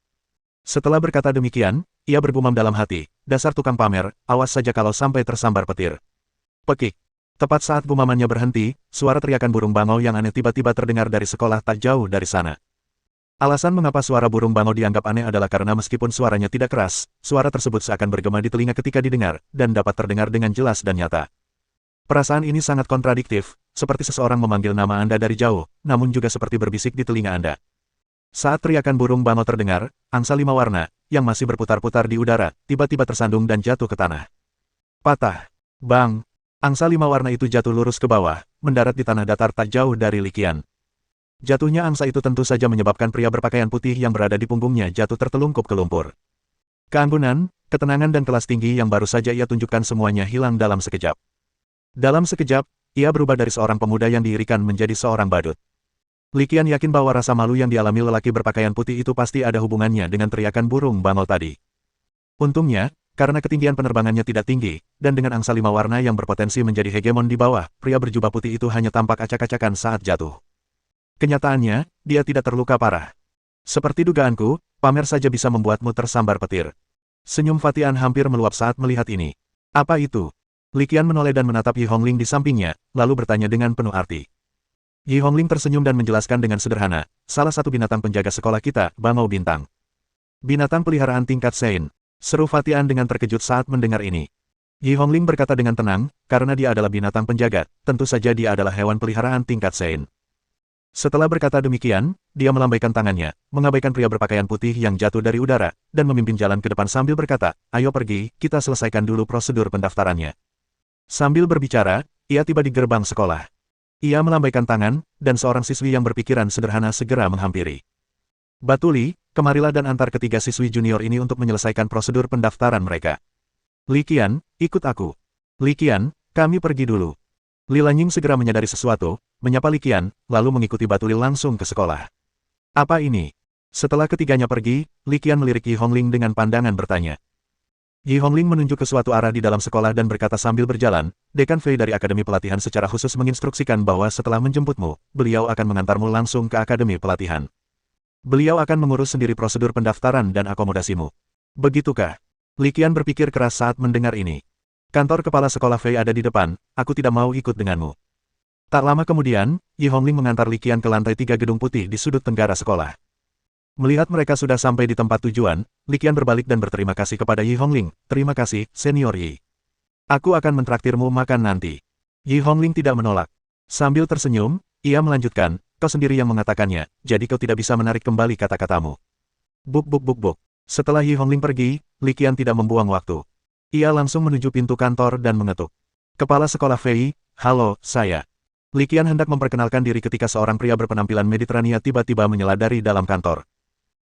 Setelah berkata demikian, ia bergumam dalam hati, dasar tukang pamer, awas saja kalau sampai tersambar petir. Pekik. Tepat saat gumamannya berhenti, suara teriakan burung bangau yang aneh tiba-tiba terdengar dari sekolah tak jauh dari sana. Alasan mengapa suara burung bangau dianggap aneh adalah karena meskipun suaranya tidak keras, suara tersebut seakan bergema di telinga ketika didengar, dan dapat terdengar dengan jelas dan nyata. Perasaan ini sangat kontradiktif, seperti seseorang memanggil nama Anda dari jauh, namun juga seperti berbisik di telinga Anda. Saat teriakan burung bangau terdengar, angsa 5 warna, yang masih berputar-putar di udara, tiba-tiba tersandung dan jatuh ke tanah. Patah. Bang! Angsa 5 warna itu jatuh lurus ke bawah, mendarat di tanah datar tak jauh dari Li Qian. Jatuhnya angsa itu tentu saja menyebabkan pria berpakaian putih yang berada di punggungnya jatuh tertelungkup ke lumpur. Keanggunan, ketenangan dan kelas tinggi yang baru saja ia tunjukkan semuanya hilang dalam sekejap. Dalam sekejap, ia berubah dari seorang pemuda yang diirikan menjadi seorang badut. Li Qian yakin bahwa rasa malu yang dialami lelaki berpakaian putih itu pasti ada hubungannya dengan teriakan burung bangau tadi. Untungnya, karena ketinggian penerbangannya tidak tinggi, dan dengan angsa 5 warna yang berpotensi menjadi hegemon di bawah, pria berjubah putih itu hanya tampak acak-acakan saat jatuh. Kenyataannya, dia tidak terluka parah. Seperti dugaanku, pamer saja bisa membuatmu tersambar petir. Senyum Fatian hampir meluap saat melihat ini. Apa itu? Li Qian menoleh dan menatap Yi Hongling di sampingnya, lalu bertanya dengan penuh arti. Yi Hongling tersenyum dan menjelaskan dengan sederhana, salah satu binatang penjaga sekolah kita, bangau bintang. Binatang peliharaan tingkat Sein. Seru Fatian dengan terkejut saat mendengar ini. Yi Hongling berkata dengan tenang, karena dia adalah binatang penjaga, tentu saja dia adalah hewan peliharaan tingkat Sein. Setelah berkata demikian, dia melambaikan tangannya, mengabaikan pria berpakaian putih yang jatuh dari udara, dan memimpin jalan ke depan sambil berkata, ayo pergi, kita selesaikan dulu prosedur pendaftarannya. Sambil berbicara, ia tiba di gerbang sekolah. Ia melambaikan tangan, dan seorang siswi yang berpikiran sederhana segera menghampiri. Batuli, kemarilah dan antar ketiga siswi junior ini untuk menyelesaikan prosedur pendaftaran mereka. Li Qian, ikut aku. Li Qian, kami pergi dulu. Li Lanying segera menyadari sesuatu, menyapa Li Qian, lalu mengikuti Batuli langsung ke sekolah. Apa ini? Setelah ketiganya pergi, Li Qian melirik Yi Hongling dengan pandangan bertanya. Yi Hongling menunjuk ke suatu arah di dalam sekolah dan berkata sambil berjalan, Dekan Fei dari Akademi Pelatihan secara khusus menginstruksikan bahwa setelah menjemputmu, beliau akan mengantarmu langsung ke Akademi Pelatihan. Beliau akan mengurus sendiri prosedur pendaftaran dan akomodasimu. Begitukah? Li Qian berpikir keras saat mendengar ini. Kantor kepala sekolah Fei ada di depan, aku tidak mau ikut denganmu. Tak lama kemudian, Yi Hongling mengantar Li Qian ke lantai 3 gedung putih di sudut tenggara sekolah. Melihat mereka sudah sampai di tempat tujuan, Li Qian berbalik dan berterima kasih kepada Yi Hongling. Terima kasih, Senior Yi. Aku akan mentraktirmu makan nanti. Yi Hongling tidak menolak. Sambil tersenyum, ia melanjutkan, kau sendiri yang mengatakannya, jadi kau tidak bisa menarik kembali kata-katamu. Buk buk buk buk. Setelah Yi Hongling pergi, Li Qian tidak membuang waktu. Ia langsung menuju pintu kantor dan mengetuk. Kepala sekolah Fei, halo, saya. Li Qian hendak memperkenalkan diri ketika seorang pria berpenampilan Mediterania tiba-tiba menyela dari dalam kantor.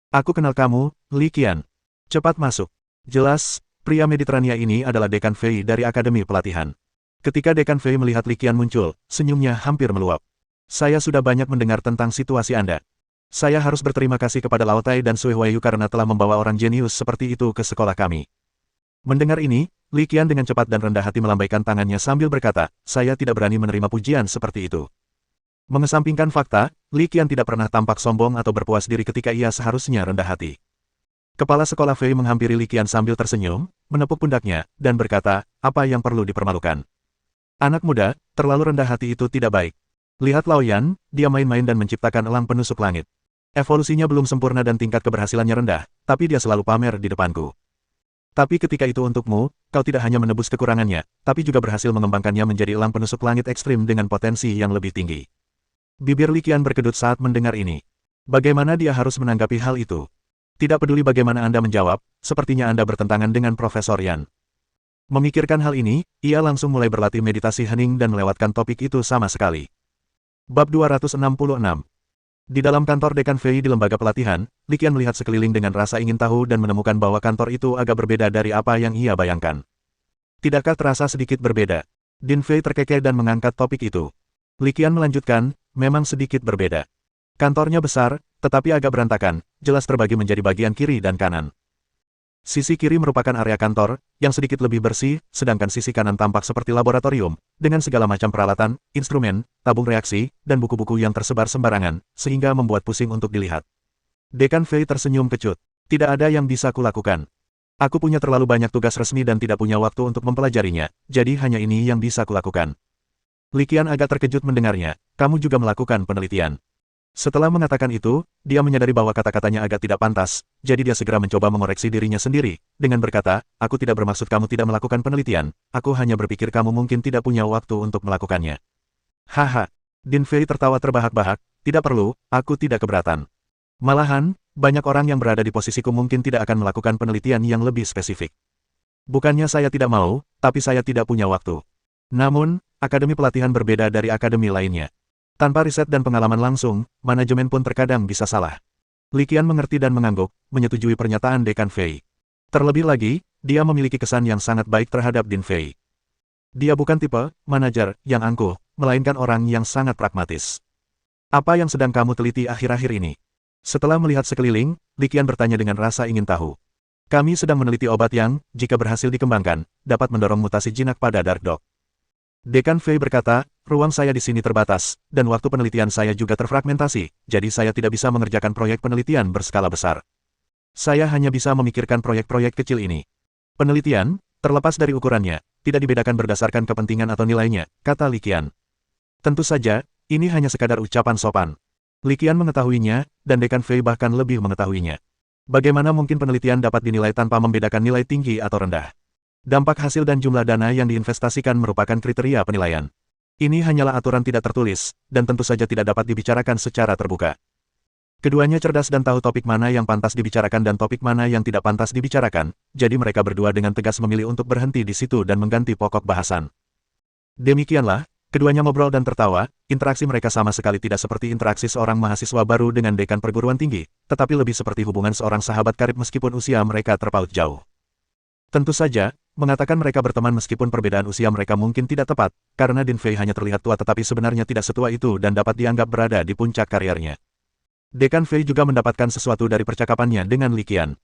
Aku kenal kamu, Li Qian. Cepat masuk. Jelas, pria Mediterania ini adalah Dekan Fei dari Akademi Pelatihan. Ketika Dekan Fei melihat Li Qian muncul, senyumnya hampir meluap. Saya sudah banyak mendengar tentang situasi Anda. Saya harus berterima kasih kepada Lao Tai dan Sui Huayu karena telah membawa orang jenius seperti itu ke sekolah kami. Mendengar ini, Li Qian dengan cepat dan rendah hati melambaikan tangannya sambil berkata, saya tidak berani menerima pujian seperti itu. Mengesampingkan fakta, Li Qian tidak pernah tampak sombong atau berpuas diri ketika ia seharusnya rendah hati. Kepala sekolah Fei menghampiri Li Qian sambil tersenyum, menepuk pundaknya, dan berkata, apa yang perlu dipermalukan? Anak muda, terlalu rendah hati itu tidak baik. Lihat Lao Yan, dia main-main dan menciptakan elang penusuk langit. Evolusinya belum sempurna dan tingkat keberhasilannya rendah, tapi dia selalu pamer di depanku. Tapi ketika itu untukmu, kau tidak hanya menebus kekurangannya, tapi juga berhasil mengembangkannya menjadi elang penusuk langit ekstrim dengan potensi yang lebih tinggi. Bibir Li Qian berkedut saat mendengar ini. Bagaimana dia harus menanggapi hal itu? Tidak peduli bagaimana Anda menjawab, sepertinya Anda bertentangan dengan Profesor Yan. Memikirkan hal ini, ia langsung mulai berlatih meditasi hening dan melewatkan topik itu sama sekali. Bab 266. Di dalam kantor Dekan Fei di lembaga pelatihan, Li Qian melihat sekeliling dengan rasa ingin tahu dan menemukan bahwa kantor itu agak berbeda dari apa yang ia bayangkan. Tidakkah terasa sedikit berbeda? Din Fei terkekeh dan mengangkat topik itu. Li Qian melanjutkan, memang sedikit berbeda. Kantornya besar, tetapi agak berantakan, jelas terbagi menjadi bagian kiri dan kanan. Sisi kiri merupakan area kantor, yang sedikit lebih bersih, sedangkan sisi kanan tampak seperti laboratorium, dengan segala macam peralatan, instrumen, tabung reaksi, dan buku-buku yang tersebar sembarangan, sehingga membuat pusing untuk dilihat. Dekan Fei tersenyum kecut. Tidak ada yang bisa kulakukan. Aku punya terlalu banyak tugas resmi dan tidak punya waktu untuk mempelajarinya, jadi hanya ini yang bisa kulakukan. Li Qian agak terkejut mendengarnya, kamu juga melakukan penelitian. Setelah mengatakan itu, dia menyadari bahwa kata-katanya agak tidak pantas, jadi dia segera mencoba mengoreksi dirinya sendiri, dengan berkata, aku tidak bermaksud kamu tidak melakukan penelitian, aku hanya berpikir kamu mungkin tidak punya waktu untuk melakukannya. Haha, Din Fei tertawa terbahak-bahak, tidak perlu, aku tidak keberatan. Malahan, banyak orang yang berada di posisiku mungkin tidak akan melakukan penelitian yang lebih spesifik. Bukannya saya tidak mau, tapi saya tidak punya waktu. Namun, akademi pelatihan berbeda dari akademi lainnya. Tanpa riset dan pengalaman langsung, manajemen pun terkadang bisa salah. Li Qian mengerti dan mengangguk, menyetujui pernyataan Dekan Fei. Terlebih lagi, dia memiliki kesan yang sangat baik terhadap Din Fei. Dia bukan tipe manajer yang angkuh, melainkan orang yang sangat pragmatis. Apa yang sedang kamu teliti akhir-akhir ini? Setelah melihat sekeliling, Li Qian bertanya dengan rasa ingin tahu. Kami sedang meneliti obat yang, jika berhasil dikembangkan, dapat mendorong mutasi jinak pada Dark Dog. Dekan Fei berkata, ruang saya di sini terbatas, dan waktu penelitian saya juga terfragmentasi, jadi saya tidak bisa mengerjakan proyek penelitian berskala besar. Saya hanya bisa memikirkan proyek-proyek kecil ini. Penelitian, terlepas dari ukurannya, tidak dibedakan berdasarkan kepentingan atau nilainya, kata Li Qian. Tentu saja, ini hanya sekadar ucapan sopan. Li Qian mengetahuinya, dan Dekan Fei bahkan lebih mengetahuinya. Bagaimana mungkin penelitian dapat dinilai tanpa membedakan nilai tinggi atau rendah? Dampak hasil dan jumlah dana yang diinvestasikan merupakan kriteria penilaian. Ini hanyalah aturan tidak tertulis, dan tentu saja tidak dapat dibicarakan secara terbuka. Keduanya cerdas dan tahu topik mana yang pantas dibicarakan dan topik mana yang tidak pantas dibicarakan, jadi mereka berdua dengan tegas memilih untuk berhenti di situ dan mengganti pokok bahasan. Demikianlah, keduanya ngobrol dan tertawa, interaksi mereka sama sekali tidak seperti interaksi seorang mahasiswa baru dengan dekan perguruan tinggi, tetapi lebih seperti hubungan seorang sahabat karib meskipun usia mereka terpaut jauh. Tentu saja, mengatakan mereka berteman meskipun perbedaan usia mereka mungkin tidak tepat, karena Din Fei hanya terlihat tua tetapi sebenarnya tidak setua itu dan dapat dianggap berada di puncak karirnya. Dekan Fei juga mendapatkan sesuatu dari percakapannya dengan Li Qian.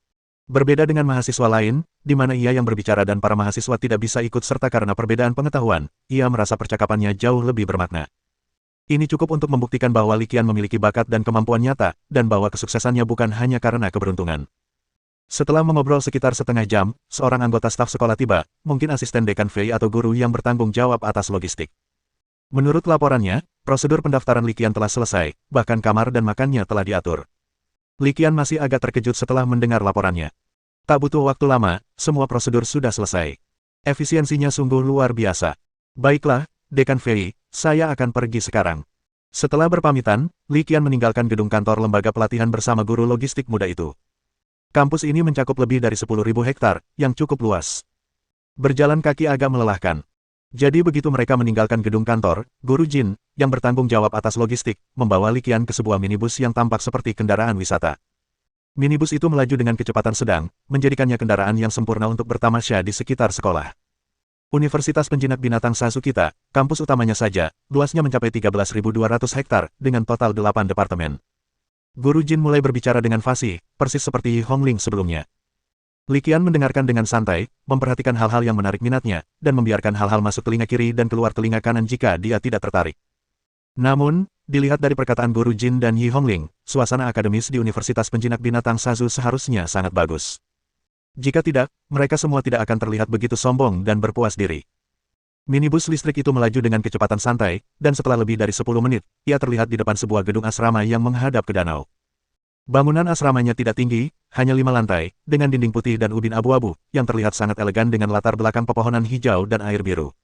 Berbeda dengan mahasiswa lain, di mana ia yang berbicara dan para mahasiswa tidak bisa ikut serta karena perbedaan pengetahuan, ia merasa percakapannya jauh lebih bermakna. Ini cukup untuk membuktikan bahwa Li Qian memiliki bakat dan kemampuan nyata, dan bahwa kesuksesannya bukan hanya karena keberuntungan. Setelah mengobrol sekitar setengah jam, seorang anggota staf sekolah tiba, mungkin asisten Dekan Fei atau guru yang bertanggung jawab atas logistik. Menurut laporannya, prosedur pendaftaran Li Qian telah selesai, bahkan kamar dan makannya telah diatur. Li Qian masih agak terkejut setelah mendengar laporannya. Tak butuh waktu lama, semua prosedur sudah selesai. Efisiensinya sungguh luar biasa. Baiklah, Dekan Fei, saya akan pergi sekarang. Setelah berpamitan, Li Qian meninggalkan gedung kantor lembaga pelatihan bersama guru logistik muda itu. Kampus ini mencakup lebih dari 10.000 hektar, yang cukup luas. Berjalan kaki agak melelahkan. Jadi begitu mereka meninggalkan gedung kantor, Guru Jin, yang bertanggung jawab atas logistik, membawa Li Qian ke sebuah minibus yang tampak seperti kendaraan wisata. Minibus itu melaju dengan kecepatan sedang, menjadikannya kendaraan yang sempurna untuk bertamasya di sekitar sekolah. Universitas Penjinak Binatang Sasukita, kampus utamanya saja, luasnya mencapai 13.200 hektar, dengan total 8 departemen. Guru Jin mulai berbicara dengan fasih, persis seperti Yi Hongling sebelumnya. Li Qian mendengarkan dengan santai, memperhatikan hal-hal yang menarik minatnya, dan membiarkan hal-hal masuk telinga kiri dan keluar telinga kanan jika dia tidak tertarik. Namun, dilihat dari perkataan Guru Jin dan Yi Hongling, suasana akademis di Universitas Penjinak Binatang Sazu seharusnya sangat bagus. Jika tidak, mereka semua tidak akan terlihat begitu sombong dan berpuas diri. Minibus listrik itu melaju dengan kecepatan santai, dan setelah lebih dari 10 menit, ia terlihat di depan sebuah gedung asrama yang menghadap ke danau. Bangunan asramanya tidak tinggi, hanya 5 lantai, dengan dinding putih dan ubin abu-abu, yang terlihat sangat elegan dengan latar belakang pepohonan hijau dan air biru.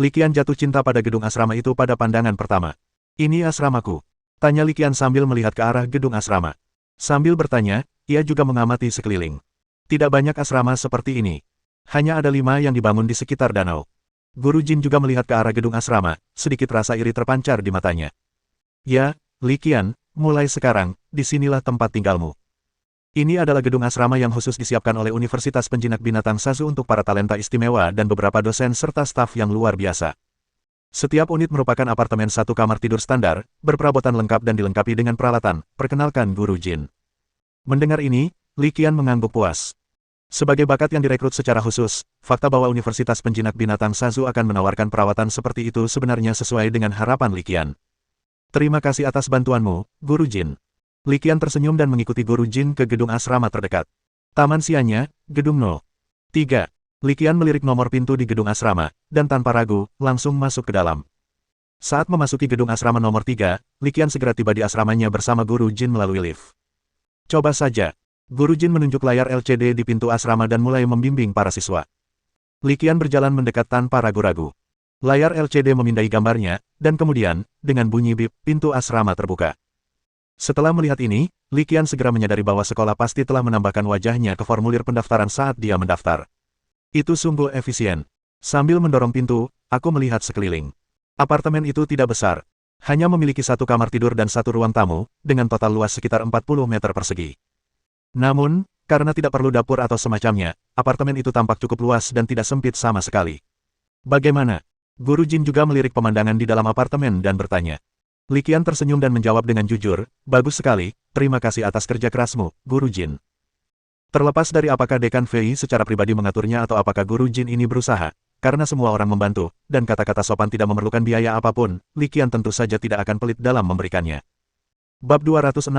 Li Qian jatuh cinta pada gedung asrama itu pada pandangan pertama. Ini asramaku, tanya Li Qian sambil melihat ke arah gedung asrama. Sambil bertanya, ia juga mengamati sekeliling. Tidak banyak asrama seperti ini. Hanya ada 5 yang dibangun di sekitar danau. Guru Jin juga melihat ke arah gedung asrama, sedikit rasa iri terpancar di matanya. Ya, Li Qian, mulai sekarang, disinilah tempat tinggalmu. Ini adalah gedung asrama yang khusus disiapkan oleh Universitas Penjinak Binatang Sazu untuk para talenta istimewa dan beberapa dosen serta staf yang luar biasa. Setiap unit merupakan apartemen satu kamar tidur standar, berperabotan lengkap dan dilengkapi dengan peralatan, perkenalkan Guru Jin. Mendengar ini, Li Qian mengangguk puas. Sebagai bakat yang direkrut secara khusus, fakta bahwa Universitas Penjinak Binatang Sazu akan menawarkan perawatan seperti itu sebenarnya sesuai dengan harapan Li Qian. Terima kasih atas bantuanmu, Guru Jin. Li Qian tersenyum dan mengikuti Guru Jin ke gedung asrama terdekat. Taman siangnya, gedung No. 3. Li Qian melirik nomor pintu di gedung asrama, dan tanpa ragu, langsung masuk ke dalam. Saat memasuki gedung asrama nomor 3, Li Qian segera tiba di asramanya bersama Guru Jin melalui lift. Coba saja. Guru Jin menunjuk layar LCD di pintu asrama dan mulai membimbing para siswa. Li Qian berjalan mendekat tanpa ragu-ragu. Layar LCD memindai gambarnya, dan kemudian, dengan bunyi bip, pintu asrama terbuka. Setelah melihat ini, Li Qian segera menyadari bahwa sekolah pasti telah menambahkan wajahnya ke formulir pendaftaran saat dia mendaftar. Itu sungguh efisien. Sambil mendorong pintu, aku melihat sekeliling. Apartemen itu tidak besar. Hanya memiliki satu kamar tidur dan satu ruang tamu, dengan total luas sekitar 40 meter persegi. Namun, Karena tidak perlu dapur atau semacamnya, apartemen itu tampak cukup luas dan tidak sempit sama sekali. Bagaimana? Guru Jin juga melirik pemandangan di dalam apartemen dan bertanya. Li Qian tersenyum dan menjawab dengan jujur, bagus sekali, terima kasih atas kerja kerasmu, Guru Jin. Terlepas dari apakah Dekan Fei secara pribadi mengaturnya atau apakah Guru Jin ini berusaha, karena semua orang membantu, dan kata-kata sopan tidak memerlukan biaya apapun, Li Qian tentu saja tidak akan pelit dalam memberikannya. Bab 267.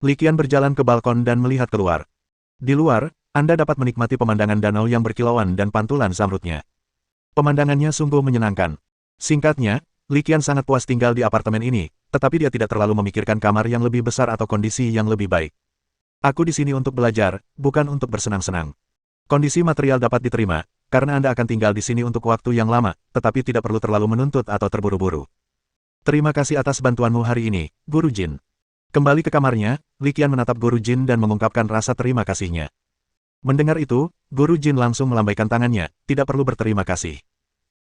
Li Qian berjalan ke balkon dan melihat keluar. Di luar, Anda dapat menikmati pemandangan danau yang berkilauan dan pantulan zamrudnya. Pemandangannya sungguh menyenangkan. Singkatnya, Li Qian sangat puas tinggal di apartemen ini, tetapi dia tidak terlalu memikirkan kamar yang lebih besar atau kondisi yang lebih baik. Aku di sini untuk belajar, bukan untuk bersenang-senang. Kondisi material dapat diterima, karena Anda akan tinggal di sini untuk waktu yang lama, tetapi tidak perlu terlalu menuntut atau terburu-buru. Terima kasih atas bantuanmu hari ini, Guru Jin. Kembali ke kamarnya, Li Qian menatap Guru Jin dan mengungkapkan rasa terima kasihnya. Mendengar itu, Guru Jin langsung melambaikan tangannya, tidak perlu berterima kasih.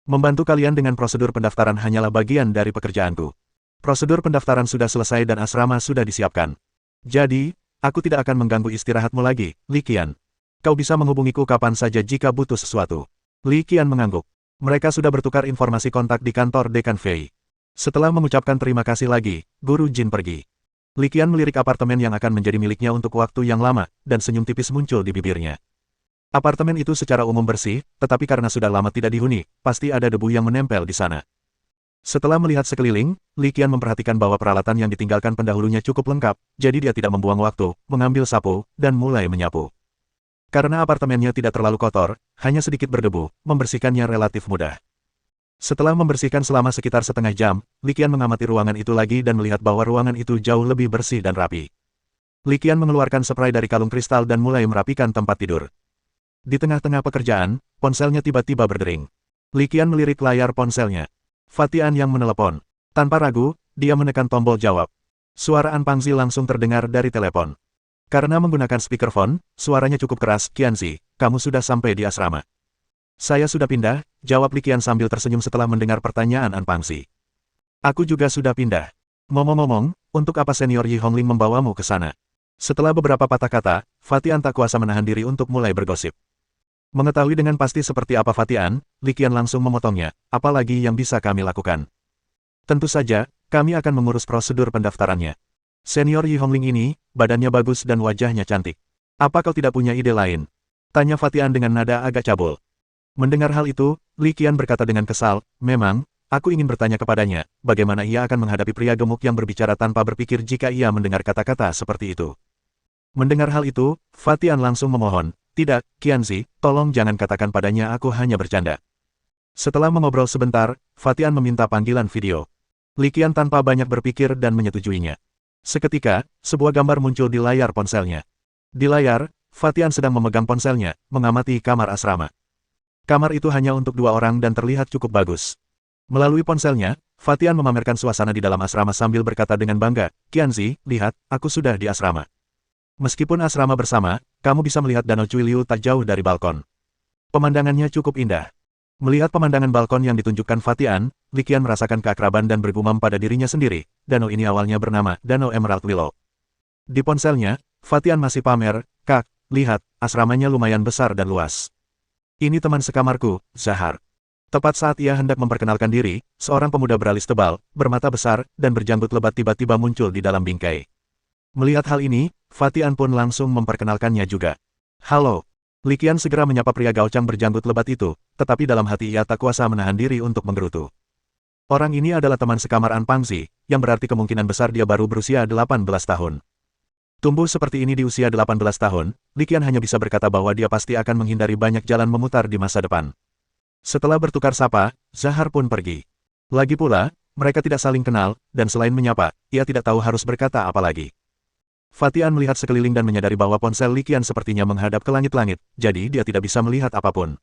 Membantu kalian dengan prosedur pendaftaran hanyalah bagian dari pekerjaanku. Prosedur pendaftaran sudah selesai dan asrama sudah disiapkan. Jadi, aku tidak akan mengganggu istirahatmu lagi, Li Qian. Kau bisa menghubungiku kapan saja jika butuh sesuatu. Li Qian mengangguk. Mereka sudah bertukar informasi kontak di kantor Dekan Fei. Setelah mengucapkan terima kasih lagi, Guru Jin pergi. Li Qian melirik apartemen yang akan menjadi miliknya untuk waktu yang lama, dan senyum tipis muncul di bibirnya. Apartemen itu secara umum bersih, tetapi karena sudah lama tidak dihuni, pasti ada debu yang menempel di sana. Setelah melihat sekeliling, Li Qian memperhatikan bahwa peralatan yang ditinggalkan pendahulunya cukup lengkap, jadi dia tidak membuang waktu, mengambil sapu, dan mulai menyapu. Karena apartemennya tidak terlalu kotor, hanya sedikit berdebu, membersihkannya relatif mudah. Setelah membersihkan selama sekitar setengah jam, Li Qian mengamati ruangan itu lagi dan melihat bahwa ruangan itu jauh lebih bersih dan rapi. Li Qian mengeluarkan spray dari kalung kristal dan mulai merapikan tempat tidur. Di tengah-tengah pekerjaan, ponselnya tiba-tiba berdering. Li Qian melirik layar ponselnya. Fatian yang menelepon. Tanpa ragu, dia menekan tombol jawab. Suara An Pangzi langsung terdengar dari telepon. Karena menggunakan speakerphone, suaranya cukup keras. Qianzi, kamu sudah sampai di asrama. Saya sudah pindah, jawab Li Qian sambil tersenyum setelah mendengar pertanyaan An Pangzi. Aku juga sudah pindah. Ngomong-ngomong, untuk apa senior Yi Hongling membawamu ke sana? Setelah beberapa patah kata, Fatian tak kuasa menahan diri untuk mulai bergosip. Mengetahui dengan pasti seperti apa Fatian, Li Qian langsung memotongnya, apalagi yang bisa kami lakukan. Tentu saja, kami akan mengurus prosedur pendaftarannya. Senior Yi Hongling ini, badannya bagus dan wajahnya cantik. Apa kau tidak punya ide lain? Tanya Fatian dengan nada agak cabul. Mendengar hal itu, Li Qian berkata dengan kesal, memang, aku ingin bertanya kepadanya, bagaimana ia akan menghadapi pria gemuk yang berbicara tanpa berpikir jika ia mendengar kata-kata seperti itu. Mendengar hal itu, Fatian langsung memohon, tidak, Qianzi, tolong jangan katakan padanya aku hanya bercanda. Setelah mengobrol sebentar, Fatian meminta panggilan video. Li Qian tanpa banyak berpikir dan menyetujuinya. Seketika, sebuah gambar muncul di layar ponselnya. Di layar, Fatian sedang memegang ponselnya, mengamati kamar asrama. Kamar itu hanya untuk 2 orang dan terlihat cukup bagus. Melalui ponselnya, Fatian memamerkan suasana di dalam asrama sambil berkata dengan bangga, Qianzi, lihat, aku sudah di asrama. Meskipun asrama bersama, kamu bisa melihat Danau Cui Liu tak jauh dari balkon. Pemandangannya cukup indah. Melihat pemandangan balkon yang ditunjukkan Fatian, Li Qian merasakan keakraban dan bergumam pada dirinya sendiri, danau ini awalnya bernama Danau Emerald Willow. Di ponselnya, Fatian masih pamer, Kak, lihat, asramanya lumayan besar dan luas. Ini teman sekamarku, Zahar. Tepat saat ia hendak memperkenalkan diri, seorang pemuda beralis tebal, bermata besar, dan berjanggut lebat tiba-tiba muncul di dalam bingkai. Melihat hal ini, Fatian pun langsung memperkenalkannya juga. Halo. Li Qian segera menyapa pria gaucang berjanggut lebat itu, tetapi dalam hati ia tak kuasa menahan diri untuk menggerutu. Orang ini adalah teman sekamar An Pangzi, yang berarti kemungkinan besar dia baru berusia 18 tahun. Tumbuh seperti ini di usia 18 tahun, Li Qian hanya bisa berkata bahwa dia pasti akan menghindari banyak jalan memutar di masa depan. Setelah bertukar sapa, Zahar pun pergi. Lagi pula, mereka tidak saling kenal, dan selain menyapa, ia tidak tahu harus berkata apa lagi. Fatian melihat sekeliling dan menyadari bahwa ponsel Li Qian sepertinya menghadap ke langit-langit, jadi dia tidak bisa melihat apapun.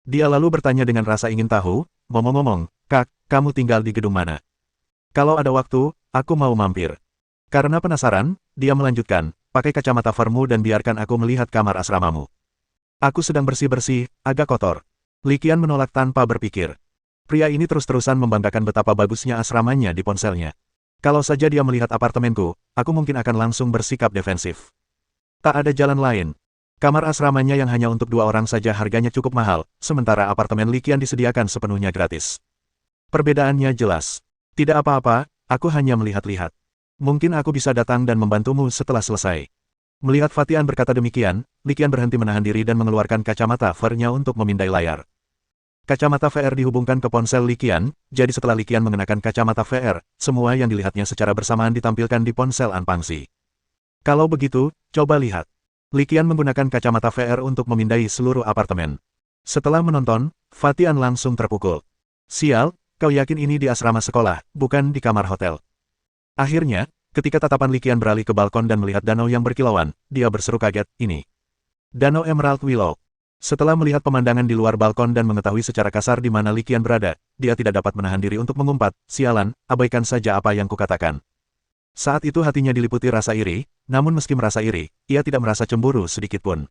Dia lalu bertanya dengan rasa ingin tahu, ngomong-ngomong, Kak, kamu tinggal di gedung mana? Kalau ada waktu, aku mau mampir. Karena penasaran, dia melanjutkan, pakai kacamata farmu dan biarkan aku melihat kamar asramamu. Aku sedang bersih-bersih, agak kotor. Li Qian menolak tanpa berpikir. Pria ini terus-terusan membanggakan betapa bagusnya asramanya di ponselnya. Kalau saja dia melihat apartemenku, aku mungkin akan langsung bersikap defensif. Tak ada jalan lain. Kamar asramanya yang hanya untuk 2 orang saja harganya cukup mahal, sementara apartemen Li Qian disediakan sepenuhnya gratis. Perbedaannya jelas. Tidak apa-apa, aku hanya melihat-lihat. Mungkin aku bisa datang dan membantumu setelah selesai. Melihat Fatian berkata demikian, Li Qian berhenti menahan diri dan mengeluarkan kacamata VR-nya untuk memindai layar. Kacamata VR dihubungkan ke ponsel Li Qian, jadi setelah Li Qian mengenakan kacamata VR, semua yang dilihatnya secara bersamaan ditampilkan di ponsel An Pangxi. Kalau begitu, coba lihat. Li Qian menggunakan kacamata VR untuk memindai seluruh apartemen. Setelah menonton, Fatian langsung terpukul. Sial, kau yakin ini di asrama sekolah, bukan di kamar hotel? Akhirnya, ketika tatapan Li Qian beralih ke balkon dan melihat danau yang berkilauan, dia berseru kaget, ini Danau Emerald Willow. Setelah melihat pemandangan di luar balkon dan mengetahui secara kasar di mana Li Qian berada, dia tidak dapat menahan diri untuk mengumpat, sialan, abaikan saja apa yang kukatakan. Saat itu hatinya diliputi rasa iri, namun meski merasa iri, ia tidak merasa cemburu sedikitpun.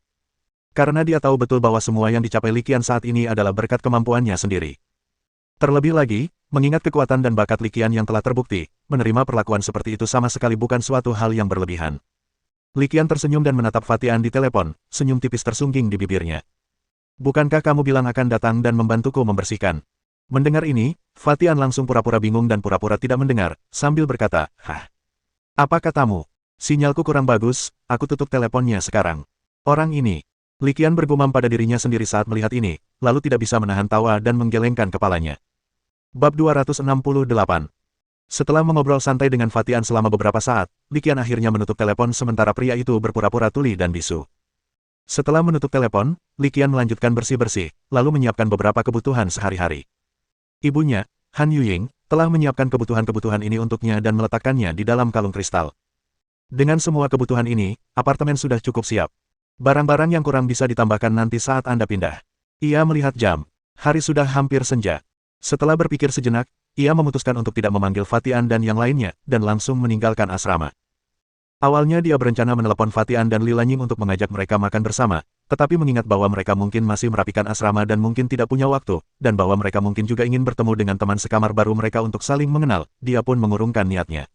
Karena dia tahu betul bahwa semua yang dicapai Li Qian saat ini adalah berkat kemampuannya sendiri. Terlebih lagi, mengingat kekuatan dan bakat Li Qian yang telah terbukti, menerima perlakuan seperti itu sama sekali bukan suatu hal yang berlebihan. Li Qian tersenyum dan menatap Fatian di telepon, senyum tipis tersungging di bibirnya. Bukankah kamu bilang akan datang dan membantuku membersihkan? Mendengar ini, Fatian langsung pura-pura bingung dan pura-pura tidak mendengar, sambil berkata, hah? Apa katamu? Sinyalku kurang bagus, aku tutup teleponnya sekarang. Orang ini. Li Qian bergumam pada dirinya sendiri saat melihat ini, lalu tidak bisa menahan tawa dan menggelengkan kepalanya. Bab 268. Setelah mengobrol santai dengan Fatian selama beberapa saat, Li Qian akhirnya menutup telepon sementara pria itu berpura-pura tuli dan bisu. Setelah menutup telepon, Li Qian melanjutkan bersih-bersih, lalu menyiapkan beberapa kebutuhan sehari-hari. Ibunya, Han Yuying, telah menyiapkan kebutuhan-kebutuhan ini untuknya dan meletakkannya di dalam kalung kristal. Dengan semua kebutuhan ini, apartemen sudah cukup siap. Barang-barang yang kurang bisa ditambahkan nanti saat Anda pindah. Ia melihat jam. Hari sudah hampir senja. Setelah berpikir sejenak, ia memutuskan untuk tidak memanggil Fatian dan yang lainnya, dan langsung meninggalkan asrama. Awalnya dia berencana menelepon Fatian dan Li Lanying untuk mengajak mereka makan bersama, tetapi mengingat bahwa mereka mungkin masih merapikan asrama dan mungkin tidak punya waktu, dan bahwa mereka mungkin juga ingin bertemu dengan teman sekamar baru mereka untuk saling mengenal, dia pun mengurungkan niatnya.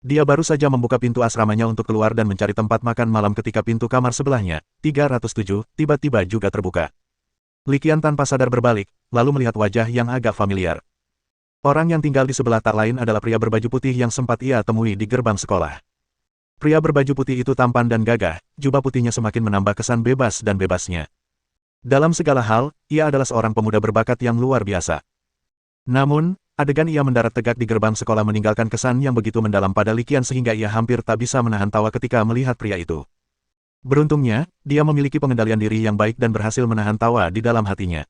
Dia baru saja membuka pintu asramanya untuk keluar dan mencari tempat makan malam ketika pintu kamar sebelahnya, 307, tiba-tiba juga terbuka. Li Qian tanpa sadar berbalik, lalu melihat wajah yang agak familiar. Orang yang tinggal di sebelah tak lain adalah pria berbaju putih yang sempat ia temui di gerbang sekolah. Pria berbaju putih itu tampan dan gagah, jubah putihnya semakin menambah kesan bebas dan bebasnya. Dalam segala hal, ia adalah seorang pemuda berbakat yang luar biasa. Namun, adegan ia mendarat tegak di gerbang sekolah meninggalkan kesan yang begitu mendalam pada Li Qian sehingga ia hampir tak bisa menahan tawa ketika melihat pria itu. Beruntungnya, dia memiliki pengendalian diri yang baik dan berhasil menahan tawa di dalam hatinya.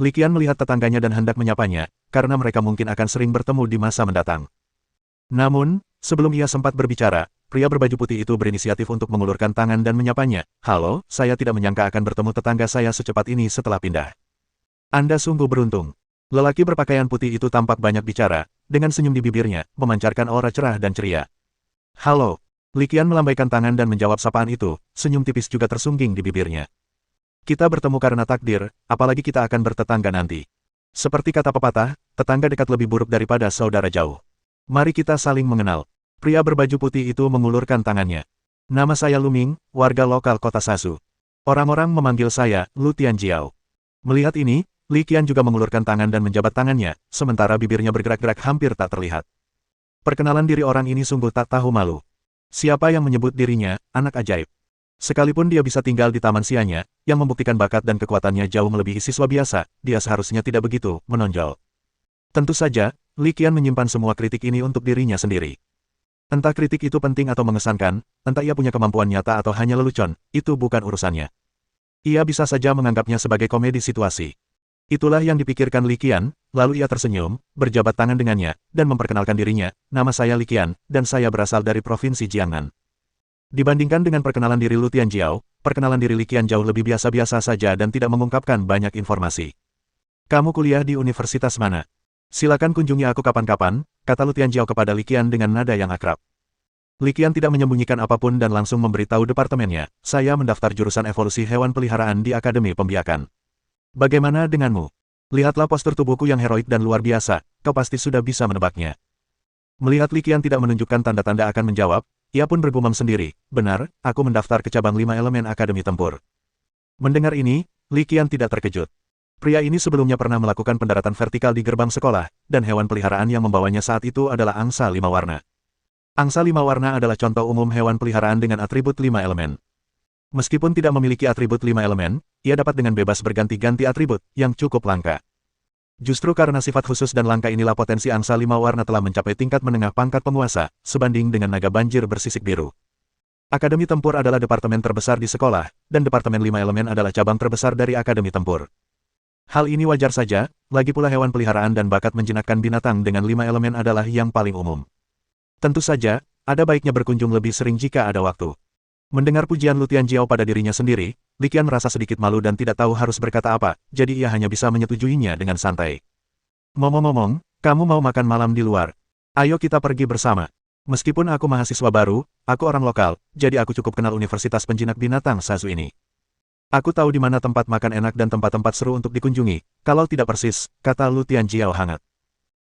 Li Qian melihat tetangganya dan hendak menyapanya, karena mereka mungkin akan sering bertemu di masa mendatang. Namun, sebelum ia sempat berbicara, pria berbaju putih itu berinisiatif untuk mengulurkan tangan dan menyapanya. Halo, saya tidak menyangka akan bertemu tetangga saya secepat ini setelah pindah. Anda sungguh beruntung. Lelaki berpakaian putih itu tampak banyak bicara, dengan senyum di bibirnya, memancarkan aura cerah dan ceria. Halo. Li Qian melambaikan tangan dan menjawab sapaan itu, senyum tipis juga tersungging di bibirnya. Kita bertemu karena takdir, apalagi kita akan bertetangga nanti. Seperti kata pepatah, tetangga dekat lebih buruk daripada saudara jauh. Mari kita saling mengenal. Pria berbaju putih itu mengulurkan tangannya. Nama saya Lu Ming, warga lokal kota Sasu. Orang-orang memanggil saya Lu Tianjiao. Melihat ini, Li Qian juga mengulurkan tangan dan menjabat tangannya, sementara bibirnya bergerak-gerak hampir tak terlihat. Perkenalan diri orang ini sungguh tak tahu malu. Siapa yang menyebut dirinya anak ajaib? Sekalipun dia bisa tinggal di taman sianya, yang membuktikan bakat dan kekuatannya jauh melebihi siswa biasa, dia seharusnya tidak begitu menonjol. Tentu saja, Li Qian menyimpan semua kritik ini untuk dirinya sendiri. Entah kritik itu penting atau mengesankan, entah ia punya kemampuan nyata atau hanya lelucon, itu bukan urusannya. Ia bisa saja menganggapnya sebagai komedi situasi. Itulah yang dipikirkan Li Qian, lalu ia tersenyum, berjabat tangan dengannya, dan memperkenalkan dirinya, nama saya Li Qian, dan saya berasal dari Provinsi Jiangnan. Dibandingkan dengan perkenalan diri Lu Tianjiao, perkenalan diri Li Qian jauh lebih biasa-biasa saja dan tidak mengungkapkan banyak informasi. Kamu kuliah di universitas mana? Silakan kunjungi aku kapan-kapan, kata Lu Tianjiao kepada Li Qian dengan nada yang akrab. Li Qian tidak menyembunyikan apapun dan langsung memberitahu departemennya, saya mendaftar jurusan evolusi hewan peliharaan di Akademi Pembiakan. Bagaimana denganmu? Lihatlah postur tubuhku yang heroik dan luar biasa, kau pasti sudah bisa menebaknya. Melihat Li Qian tidak menunjukkan tanda-tanda akan menjawab, Ia pun bergumam sendiri, benar, aku mendaftar ke cabang 5 elemen Akademi Tempur. Mendengar ini, Li Qian tidak terkejut. Pria ini sebelumnya pernah melakukan pendaratan vertikal di gerbang sekolah, dan hewan peliharaan yang membawanya saat itu adalah angsa 5 warna. Angsa 5 warna adalah contoh umum hewan peliharaan dengan atribut 5 elemen. Meskipun tidak memiliki atribut 5 elemen, ia dapat dengan bebas berganti-ganti atribut, yang cukup langka. Justru karena sifat khusus dan langka inilah potensi angsa 5 warna telah mencapai tingkat menengah pangkat penguasa, sebanding dengan naga banjir bersisik biru. Akademi Tempur adalah departemen terbesar di sekolah, dan Departemen 5 Elemen adalah cabang terbesar dari Akademi Tempur. Hal ini wajar saja, lagi pula hewan peliharaan dan bakat menjinakkan binatang dengan 5 elemen adalah yang paling umum. Tentu saja, ada baiknya berkunjung lebih sering jika ada waktu. Mendengar pujian Lu Tianjiao pada dirinya sendiri, Li Qian merasa sedikit malu dan tidak tahu harus berkata apa, jadi ia hanya bisa menyetujuinya dengan santai. Ngomong-ngomong, kamu mau makan malam di luar? Ayo kita pergi bersama. Meskipun aku mahasiswa baru, aku orang lokal, jadi aku cukup kenal Universitas Penjinak Binatang Sazu ini. Aku tahu di mana tempat makan enak dan tempat-tempat seru untuk dikunjungi, kalau tidak persis, kata Lu Tianjiao hangat.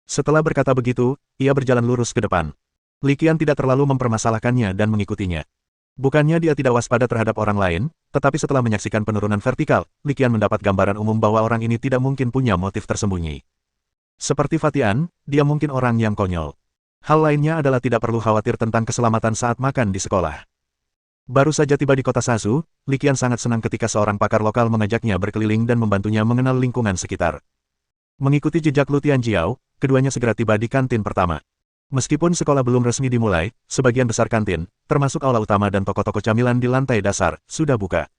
Setelah berkata begitu, ia berjalan lurus ke depan. Li Qian tidak terlalu mempermasalahkannya dan mengikutinya. Bukannya dia tidak waspada terhadap orang lain, tetapi setelah menyaksikan penurunan vertikal, Li Qian mendapat gambaran umum bahwa orang ini tidak mungkin punya motif tersembunyi. Seperti Fatian, dia mungkin orang yang konyol. Hal lainnya adalah tidak perlu khawatir tentang keselamatan saat makan di sekolah. Baru saja tiba di kota Sasu, Li Qian sangat senang ketika seorang pakar lokal mengajaknya berkeliling dan membantunya mengenal lingkungan sekitar. Mengikuti jejak Lu Tianjiao, keduanya segera tiba di kantin pertama. Meskipun sekolah belum resmi dimulai, sebagian besar kantin, termasuk aula utama dan toko-toko camilan di lantai dasar, sudah buka.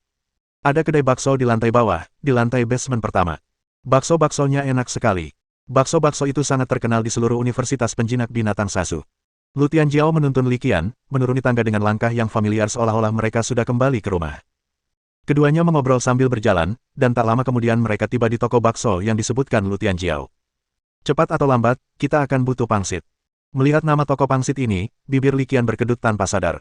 Ada kedai bakso di lantai bawah, di lantai basement pertama. Bakso-baksonya enak sekali. Bakso-bakso itu sangat terkenal di seluruh Universitas Penjinak Binatang Sasu. Lu Tianjiao menuntun Li Qian, menuruni tangga dengan langkah yang familiar seolah-olah mereka sudah kembali ke rumah. Keduanya mengobrol sambil berjalan, dan tak lama kemudian mereka tiba di toko bakso yang disebutkan Lu Tianjiao. Cepat atau lambat, kita akan butuh pangsit. Melihat nama toko pangsit ini, bibir Li Qian berkedut tanpa sadar.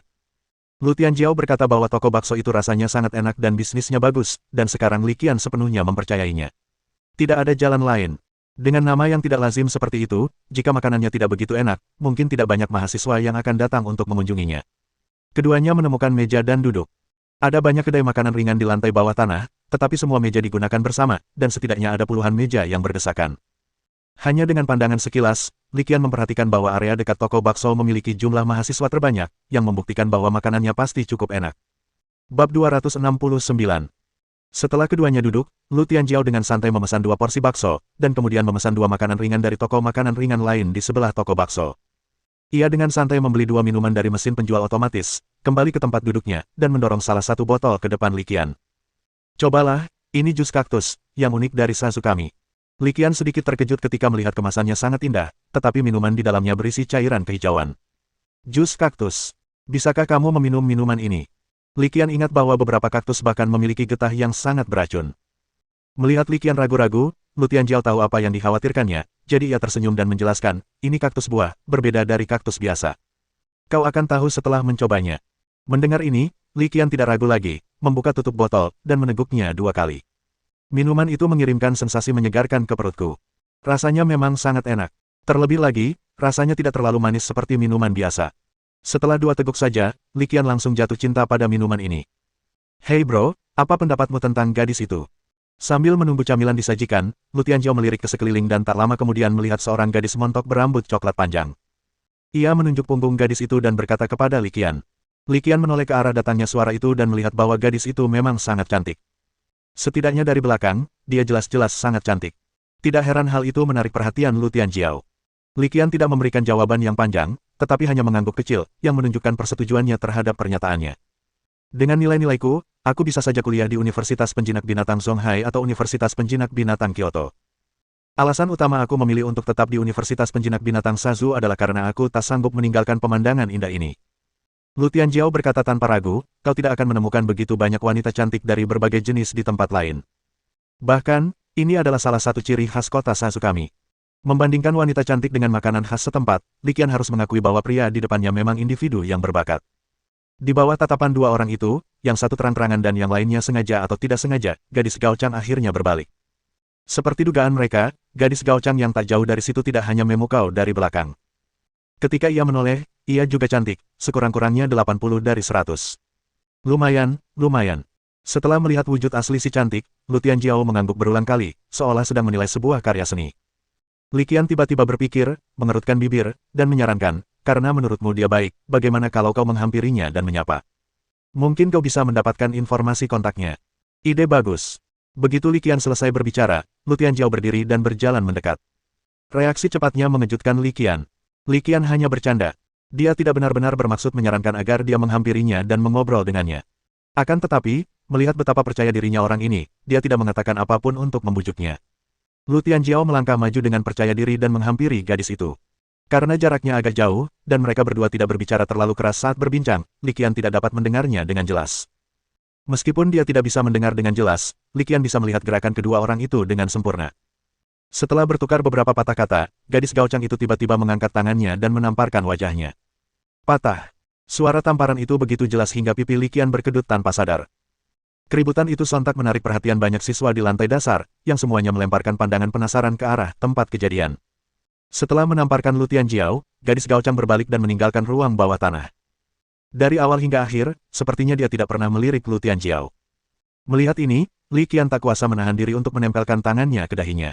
Lu Tianjiao berkata bahwa toko bakso itu rasanya sangat enak dan bisnisnya bagus, dan sekarang Li Qian sepenuhnya mempercayainya. Tidak ada jalan lain. Dengan nama yang tidak lazim seperti itu, jika makanannya tidak begitu enak, mungkin tidak banyak mahasiswa yang akan datang untuk mengunjunginya. Keduanya menemukan meja dan duduk. Ada banyak kedai makanan ringan di lantai bawah tanah, tetapi semua meja digunakan bersama, dan setidaknya ada puluhan meja yang berdesakan. Hanya dengan pandangan sekilas, Li Qian memperhatikan bahwa area dekat toko bakso memiliki jumlah mahasiswa terbanyak, yang membuktikan bahwa makanannya pasti cukup enak. Bab 269. Setelah keduanya duduk, Lu Tianjiao dengan santai memesan 2 porsi bakso, dan kemudian memesan 2 makanan ringan dari toko makanan ringan lain di sebelah toko bakso. Ia dengan santai membeli 2 minuman dari mesin penjual otomatis, kembali ke tempat duduknya, dan mendorong salah satu botol ke depan Li Qian. Cobalah, ini jus kaktus, yang unik dari Sasu kami. Li Qian sedikit terkejut ketika melihat kemasannya sangat indah, tetapi minuman di dalamnya berisi cairan kehijauan. Jus kaktus. Bisakah kamu meminum minuman ini? Li Qian ingat bahwa beberapa kaktus bahkan memiliki getah yang sangat beracun. Melihat Li Qian ragu-ragu, Lu Tianjiao tahu apa yang dikhawatirkannya, jadi ia tersenyum dan menjelaskan, ini kaktus buah, berbeda dari kaktus biasa. Kau akan tahu setelah mencobanya. Mendengar ini, Li Qian tidak ragu lagi, membuka tutup botol, dan meneguknya 2 kali. Minuman itu mengirimkan sensasi menyegarkan ke perutku. Rasanya memang sangat enak. Terlebih lagi, rasanya tidak terlalu manis seperti minuman biasa. Setelah 2 teguk saja, Li Qian langsung jatuh cinta pada minuman ini. Hei bro, apa pendapatmu tentang gadis itu? Sambil menunggu camilan disajikan, Lu Tianjiao melirik ke sekeliling dan tak lama kemudian melihat seorang gadis montok berambut coklat panjang. Ia menunjuk punggung gadis itu dan berkata kepada Li Qian. Li Qian menoleh ke arah datangnya suara itu dan melihat bahwa gadis itu memang sangat cantik. Setidaknya dari belakang, dia jelas-jelas sangat cantik. Tidak heran hal itu menarik perhatian Lu Tianjiao. Li Qian tidak memberikan jawaban yang panjang, tetapi hanya mengangguk kecil, yang menunjukkan persetujuannya terhadap pernyataannya. Dengan nilai-nilaiku, aku bisa saja kuliah di Universitas Penjinak Binatang Songhai atau Universitas Penjinak Binatang Kyoto. Alasan utama aku memilih untuk tetap di Universitas Penjinak Binatang Sazu adalah karena aku tak sanggup meninggalkan pemandangan indah ini. Lu Tianjiao berkata tanpa ragu, kau tidak akan menemukan begitu banyak wanita cantik dari berbagai jenis di tempat lain. Bahkan, ini adalah salah satu ciri khas kota Sazu kami. Membandingkan wanita cantik dengan makanan khas setempat, Li Qian harus mengakui bahwa pria di depannya memang individu yang berbakat. Di bawah tatapan 2 orang itu, yang satu terang-terangan dan yang lainnya sengaja atau tidak sengaja, gadis Gao Chang akhirnya berbalik. Seperti dugaan mereka, gadis Gao Chang yang tak jauh dari situ tidak hanya memukau dari belakang. Ketika ia menoleh, ia juga cantik, sekurang-kurangnya 80 dari 100. Lumayan, lumayan. Setelah melihat wujud asli si cantik, Lu Tianjiao mengangguk berulang kali, seolah sedang menilai sebuah karya seni. Li Qian tiba-tiba berpikir, mengerutkan bibir, dan menyarankan, karena menurutmu dia baik, bagaimana kalau kau menghampirinya dan menyapa? Mungkin kau bisa mendapatkan informasi kontaknya. Ide bagus. Begitu Li Qian selesai berbicara, Lu Tianjiao berdiri dan berjalan mendekat. Reaksi cepatnya mengejutkan Li Qian. Li Qian hanya bercanda. Dia tidak benar-benar bermaksud menyarankan agar dia menghampirinya dan mengobrol dengannya. Akan tetapi, melihat betapa percaya dirinya orang ini, dia tidak mengatakan apapun untuk membujuknya. Lu Tianjiao melangkah maju dengan percaya diri dan menghampiri gadis itu. Karena jaraknya agak jauh, dan mereka berdua tidak berbicara terlalu keras saat berbincang, Li Qian tidak dapat mendengarnya dengan jelas. Meskipun dia tidak bisa mendengar dengan jelas, Li Qian bisa melihat gerakan kedua orang itu dengan sempurna. Setelah bertukar beberapa patah kata, gadis gaucang itu tiba-tiba mengangkat tangannya dan menamparkan wajahnya. Patah. Suara tamparan itu begitu jelas hingga pipi Li Qian berkedut tanpa sadar. Keributan itu sontak menarik perhatian banyak siswa di lantai dasar, yang semuanya melemparkan pandangan penasaran ke arah tempat kejadian. Setelah menamparkan Lu Tianjiao, gadis gaucang berbalik dan meninggalkan ruang bawah tanah. Dari awal hingga akhir, sepertinya dia tidak pernah melirik Lu Tianjiao. Melihat ini, Li Qian tak kuasa menahan diri untuk menempelkan tangannya ke dahinya.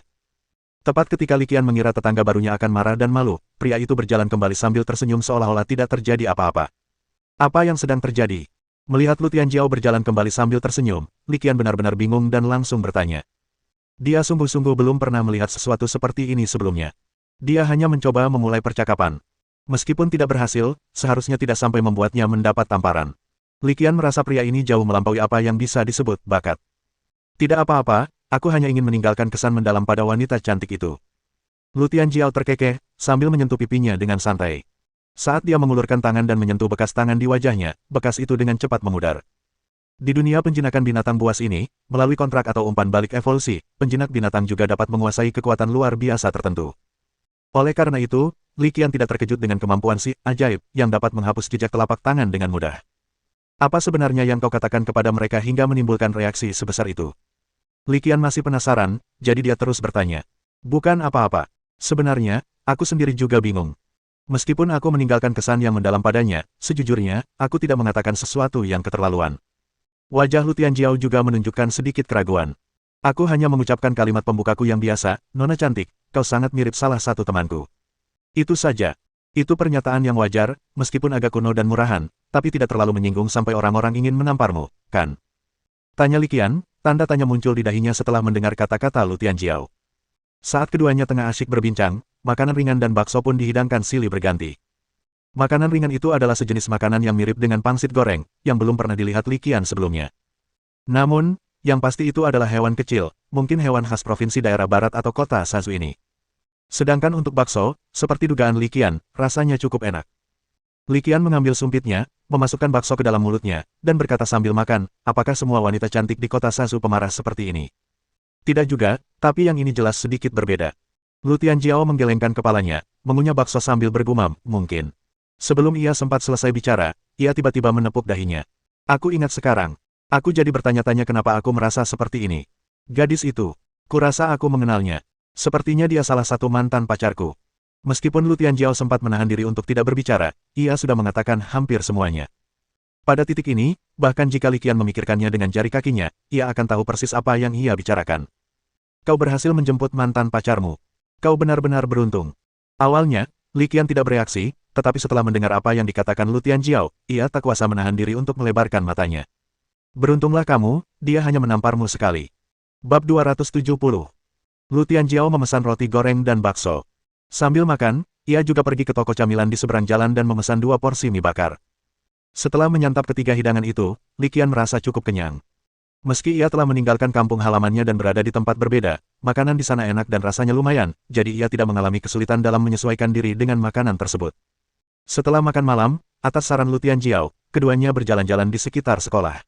Tepat ketika Li Qian mengira tetangga barunya akan marah dan malu, pria itu berjalan kembali sambil tersenyum seolah-olah tidak terjadi apa-apa. Apa yang sedang terjadi? Melihat Lu Tianjiao berjalan kembali sambil tersenyum, Li Qian benar-benar bingung dan langsung bertanya. Dia sungguh-sungguh belum pernah melihat sesuatu seperti ini sebelumnya. Dia hanya mencoba memulai percakapan. Meskipun tidak berhasil, seharusnya tidak sampai membuatnya mendapat tamparan. Li Qian merasa pria ini jauh melampaui apa yang bisa disebut bakat. Tidak apa-apa, aku hanya ingin meninggalkan kesan mendalam pada wanita cantik itu. Lu Tianjiao terkekeh, sambil menyentuh pipinya dengan santai. Saat dia mengulurkan tangan dan menyentuh bekas tangan di wajahnya, bekas itu dengan cepat memudar. Di dunia penjinakan binatang buas ini, melalui kontrak atau umpan balik evolusi, penjinak binatang juga dapat menguasai kekuatan luar biasa tertentu. Oleh karena itu, Li Qian tidak terkejut dengan kemampuan si ajaib yang dapat menghapus jejak telapak tangan dengan mudah. Apa sebenarnya yang kau katakan kepada mereka hingga menimbulkan reaksi sebesar itu? Li Qian masih penasaran, jadi dia terus bertanya. Bukan apa-apa. Sebenarnya, aku sendiri juga bingung. Meskipun aku meninggalkan kesan yang mendalam padanya, sejujurnya, aku tidak mengatakan sesuatu yang keterlaluan. Wajah Lu Tianjiao juga menunjukkan sedikit keraguan. Aku hanya mengucapkan kalimat pembukaku yang biasa, Nona cantik, kau sangat mirip salah satu temanku. Itu saja. Itu pernyataan yang wajar, meskipun agak kuno dan murahan, tapi tidak terlalu menyinggung sampai orang-orang ingin menamparmu, kan? Tanya Li Qian, tanda tanya muncul di dahinya setelah mendengar kata-kata Lu Tianjiao. Saat keduanya tengah asyik berbincang, makanan ringan dan bakso pun dihidangkan silih berganti. Makanan ringan itu adalah sejenis makanan yang mirip dengan pangsit goreng, yang belum pernah dilihat Li Qian sebelumnya. Namun, yang pasti itu adalah hewan kecil, mungkin hewan khas provinsi daerah barat atau kota Sazu ini. Sedangkan untuk bakso, seperti dugaan Li Qian, rasanya cukup enak. Li Qian mengambil sumpitnya, memasukkan bakso ke dalam mulutnya, dan berkata sambil makan, apakah semua wanita cantik di kota Sazu pemarah seperti ini? Tidak juga, tapi yang ini jelas sedikit berbeda. Lu Tianjiao menggelengkan kepalanya, mengunyah bakso sambil bergumam, mungkin. Sebelum ia sempat selesai bicara, ia tiba-tiba menepuk dahinya. Aku ingat sekarang. Aku jadi bertanya-tanya kenapa aku merasa seperti ini. Gadis itu. Kurasa aku mengenalnya. Sepertinya dia salah satu mantan pacarku. Meskipun Lu Tianjiao sempat menahan diri untuk tidak berbicara, ia sudah mengatakan hampir semuanya. Pada titik ini, bahkan jika Li Qian memikirkannya dengan jari kakinya, ia akan tahu persis apa yang ia bicarakan. Kau berhasil menjemput mantan pacarmu. Kau benar-benar beruntung. Awalnya, Li Qian tidak bereaksi, tetapi setelah mendengar apa yang dikatakan Lu Tianjiao, ia tak kuasa menahan diri untuk melebarkan matanya. Beruntunglah kamu, dia hanya menamparmu sekali. Bab 270. Lu Tianjiao memesan roti goreng dan bakso. Sambil makan, ia juga pergi ke toko camilan di seberang jalan dan memesan 2 porsi mie bakar. Setelah menyantap ketiga hidangan itu, Li Qian merasa cukup kenyang. Meski ia telah meninggalkan kampung halamannya dan berada di tempat berbeda, makanan di sana enak dan rasanya lumayan, jadi ia tidak mengalami kesulitan dalam menyesuaikan diri dengan makanan tersebut. Setelah makan malam, atas saran Lu Tianjiao, keduanya berjalan-jalan di sekitar sekolah.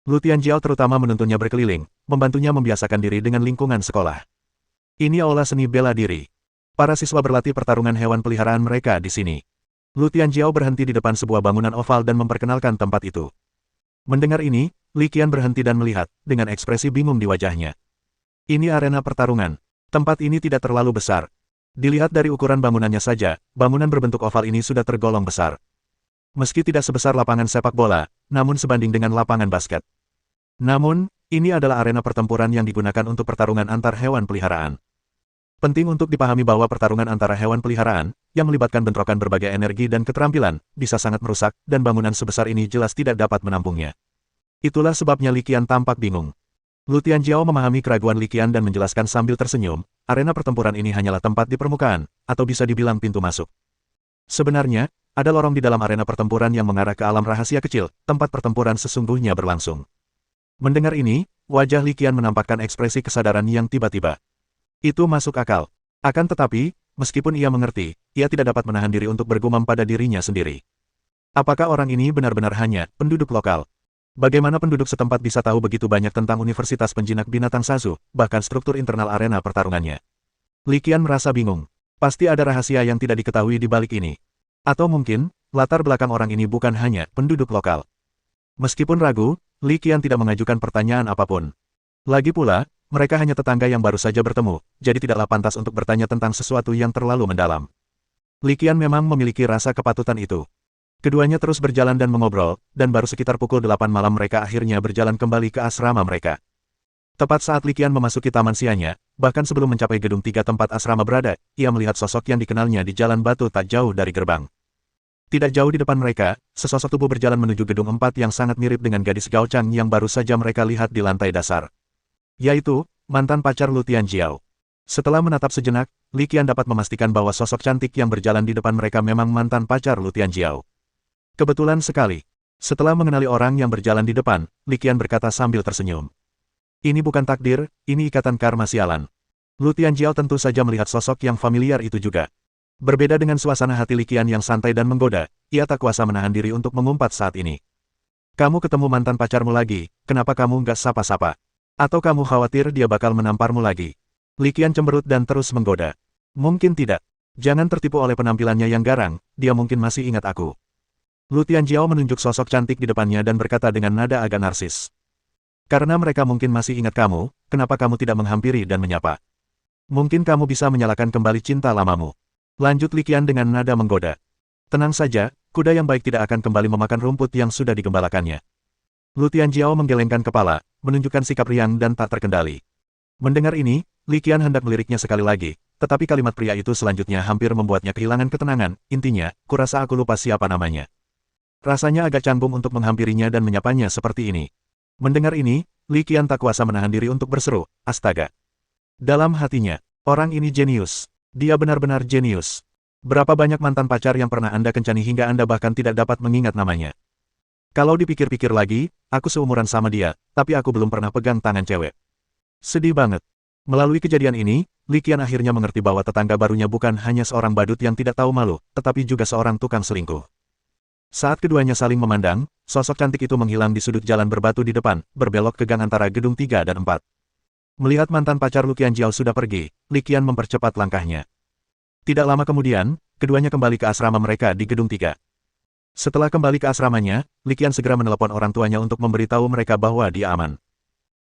Lu Tianjiao terutama menuntunnya berkeliling, membantunya membiasakan diri dengan lingkungan sekolah. Ini aula seni bela diri. Para siswa berlatih pertarungan hewan peliharaan mereka di sini. Lu Tianjiao berhenti di depan sebuah bangunan oval dan memperkenalkan tempat itu. Mendengar ini, Li Qian berhenti dan melihat, dengan ekspresi bingung di wajahnya. Ini arena pertarungan. Tempat ini tidak terlalu besar. Dilihat dari ukuran bangunannya saja, bangunan berbentuk oval ini sudah tergolong besar. Meski tidak sebesar lapangan sepak bola, namun sebanding dengan lapangan basket. Namun, ini adalah arena pertempuran yang digunakan untuk pertarungan antar hewan peliharaan. Penting untuk dipahami bahwa pertarungan antara hewan peliharaan, yang melibatkan bentrokan berbagai energi dan keterampilan, bisa sangat merusak, dan bangunan sebesar ini jelas tidak dapat menampungnya. Itulah sebabnya Li Qian tampak bingung. Lu Tianjiao memahami keraguan Li Qian dan menjelaskan sambil tersenyum, arena pertempuran ini hanyalah tempat di permukaan, atau bisa dibilang pintu masuk. Sebenarnya, ada lorong di dalam arena pertempuran yang mengarah ke alam rahasia kecil, tempat pertempuran sesungguhnya berlangsung. Mendengar ini, wajah Li Qian menampakkan ekspresi kesadaran yang tiba-tiba. Itu masuk akal. Akan tetapi, meskipun ia mengerti, ia tidak dapat menahan diri untuk bergumam pada dirinya sendiri. Apakah orang ini benar-benar hanya penduduk lokal? Bagaimana penduduk setempat bisa tahu begitu banyak tentang Universitas Penjinak Binatang Sazu, bahkan struktur internal arena pertarungannya? Li Qian merasa bingung. Pasti ada rahasia yang tidak diketahui di balik ini. Atau mungkin, latar belakang orang ini bukan hanya penduduk lokal. Meskipun ragu, Li Qian tidak mengajukan pertanyaan apapun. Lagi pula, mereka hanya tetangga yang baru saja bertemu, jadi tidaklah pantas untuk bertanya tentang sesuatu yang terlalu mendalam. Li Qian memang memiliki rasa kepatutan itu. Keduanya terus berjalan dan mengobrol, dan baru sekitar pukul 8 malam mereka akhirnya berjalan kembali ke asrama mereka. Tepat saat Li Qian memasuki taman sianya, bahkan sebelum mencapai gedung 3 tempat asrama berada, ia melihat sosok yang dikenalnya di jalan batu tak jauh dari gerbang. Tidak jauh di depan mereka, sesosok tubuh berjalan menuju gedung 4 yang sangat mirip dengan gadis Gao Chang yang baru saja mereka lihat di lantai dasar. Yaitu, mantan pacar Lu Tianjiao. Setelah menatap sejenak, Li Qian dapat memastikan bahwa sosok cantik yang berjalan di depan mereka memang mantan pacar Lu Tianjiao. Kebetulan sekali. Setelah mengenali orang yang berjalan di depan, Li Qian berkata sambil tersenyum. Ini bukan takdir, ini ikatan karma sialan. Lu Tianjiao tentu saja melihat sosok yang familiar itu juga. Berbeda dengan suasana hati Li Qian yang santai dan menggoda, ia tak kuasa menahan diri untuk mengumpat saat ini. Kamu ketemu mantan pacarmu lagi, kenapa kamu nggak sapa-sapa? Atau kamu khawatir dia bakal menamparmu lagi? Li Qian cemberut dan terus menggoda. Mungkin tidak. Jangan tertipu oleh penampilannya yang garang, dia mungkin masih ingat aku. Lu Tianjiao menunjuk sosok cantik di depannya dan berkata dengan nada agak narsis. Karena mereka mungkin masih ingat kamu, kenapa kamu tidak menghampiri dan menyapa? Mungkin kamu bisa menyalakan kembali cinta lamamu. Lanjut Li Qian dengan nada menggoda. Tenang saja, kuda yang baik tidak akan kembali memakan rumput yang sudah digembalakannya. Lu Tianjiao menggelengkan kepala, menunjukkan sikap riang dan tak terkendali. Mendengar ini, Li Qian hendak meliriknya sekali lagi, tetapi kalimat pria itu selanjutnya hampir membuatnya kehilangan ketenangan, intinya, kurasa aku lupa siapa namanya. Rasanya agak canggung untuk menghampirinya dan menyapanya seperti ini. Mendengar ini, Li Qian tak kuasa menahan diri untuk berseru, astaga. Dalam hatinya, orang ini jenius. Dia benar-benar jenius. Berapa banyak mantan pacar yang pernah Anda kencani hingga Anda bahkan tidak dapat mengingat namanya. Kalau dipikir-pikir lagi, aku seumuran sama dia, tapi aku belum pernah pegang tangan cewek. Sedih banget. Melalui kejadian ini, Li Qian akhirnya mengerti bahwa tetangga barunya bukan hanya seorang badut yang tidak tahu malu, tetapi juga seorang tukang selingkuh. Saat keduanya saling memandang, sosok cantik itu menghilang di sudut jalan berbatu di depan, berbelok ke gang antara gedung 3 dan 4. Melihat mantan pacar Lu Tianjiao sudah pergi, Li Qian mempercepat langkahnya. Tidak lama kemudian, keduanya kembali ke asrama mereka di gedung 3. Setelah kembali ke asramanya, Li Qian segera menelepon orang tuanya untuk memberitahu mereka bahwa dia aman.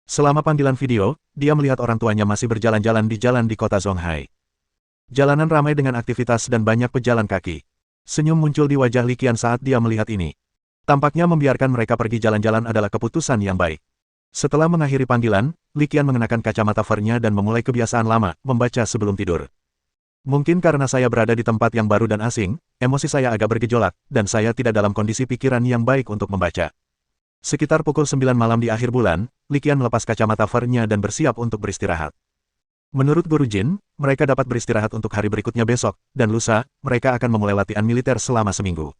Selama panggilan video, dia melihat orang tuanya masih berjalan-jalan di jalan di kota Zonghai. Jalanan ramai dengan aktivitas dan banyak pejalan kaki. Senyum muncul di wajah Li Qian saat dia melihat ini. Tampaknya membiarkan mereka pergi jalan-jalan adalah keputusan yang baik. Setelah mengakhiri panggilan, Li Qian mengenakan kacamata fur-nya dan memulai kebiasaan lama, membaca sebelum tidur. Mungkin karena saya berada di tempat yang baru dan asing, emosi saya agak bergejolak, dan saya tidak dalam kondisi pikiran yang baik untuk membaca. Sekitar pukul 9 malam di akhir bulan, Li Qian melepas kacamata fur-nya dan bersiap untuk beristirahat. Menurut Guru Jin, mereka dapat beristirahat untuk hari berikutnya besok, dan lusa, mereka akan memulai latihan militer selama seminggu.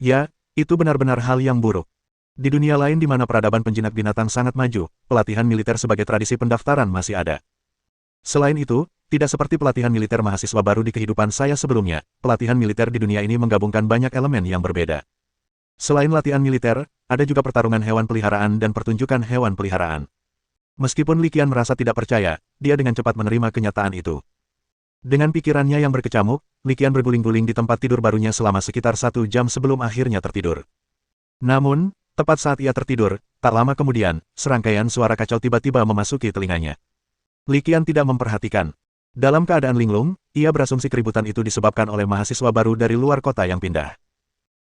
Ya, itu benar-benar hal yang buruk. Di dunia lain di mana peradaban penjinak binatang sangat maju, pelatihan militer sebagai tradisi pendaftaran masih ada. Selain itu, tidak seperti pelatihan militer mahasiswa baru di kehidupan saya sebelumnya, pelatihan militer di dunia ini menggabungkan banyak elemen yang berbeda. Selain latihan militer, ada juga pertarungan hewan peliharaan dan pertunjukan hewan peliharaan. Meskipun Li Qian merasa tidak percaya, dia dengan cepat menerima kenyataan itu. Dengan pikirannya yang berkecamuk, Li Qian berguling-guling di tempat tidur barunya selama sekitar 1 jam sebelum akhirnya tertidur. Namun, tepat saat ia tertidur, tak lama kemudian, serangkaian suara kacau tiba-tiba memasuki telinganya. Li Qian tidak memperhatikan. Dalam keadaan linglung, ia berasumsi keributan itu disebabkan oleh mahasiswa baru dari luar kota yang pindah.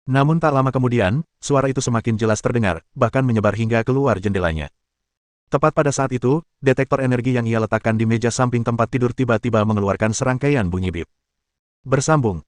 Namun tak lama kemudian, suara itu semakin jelas terdengar, bahkan menyebar hingga keluar jendelanya. Tepat pada saat itu, detektor energi yang ia letakkan di meja samping tempat tidur tiba-tiba mengeluarkan serangkaian bunyi bip. Bersambung,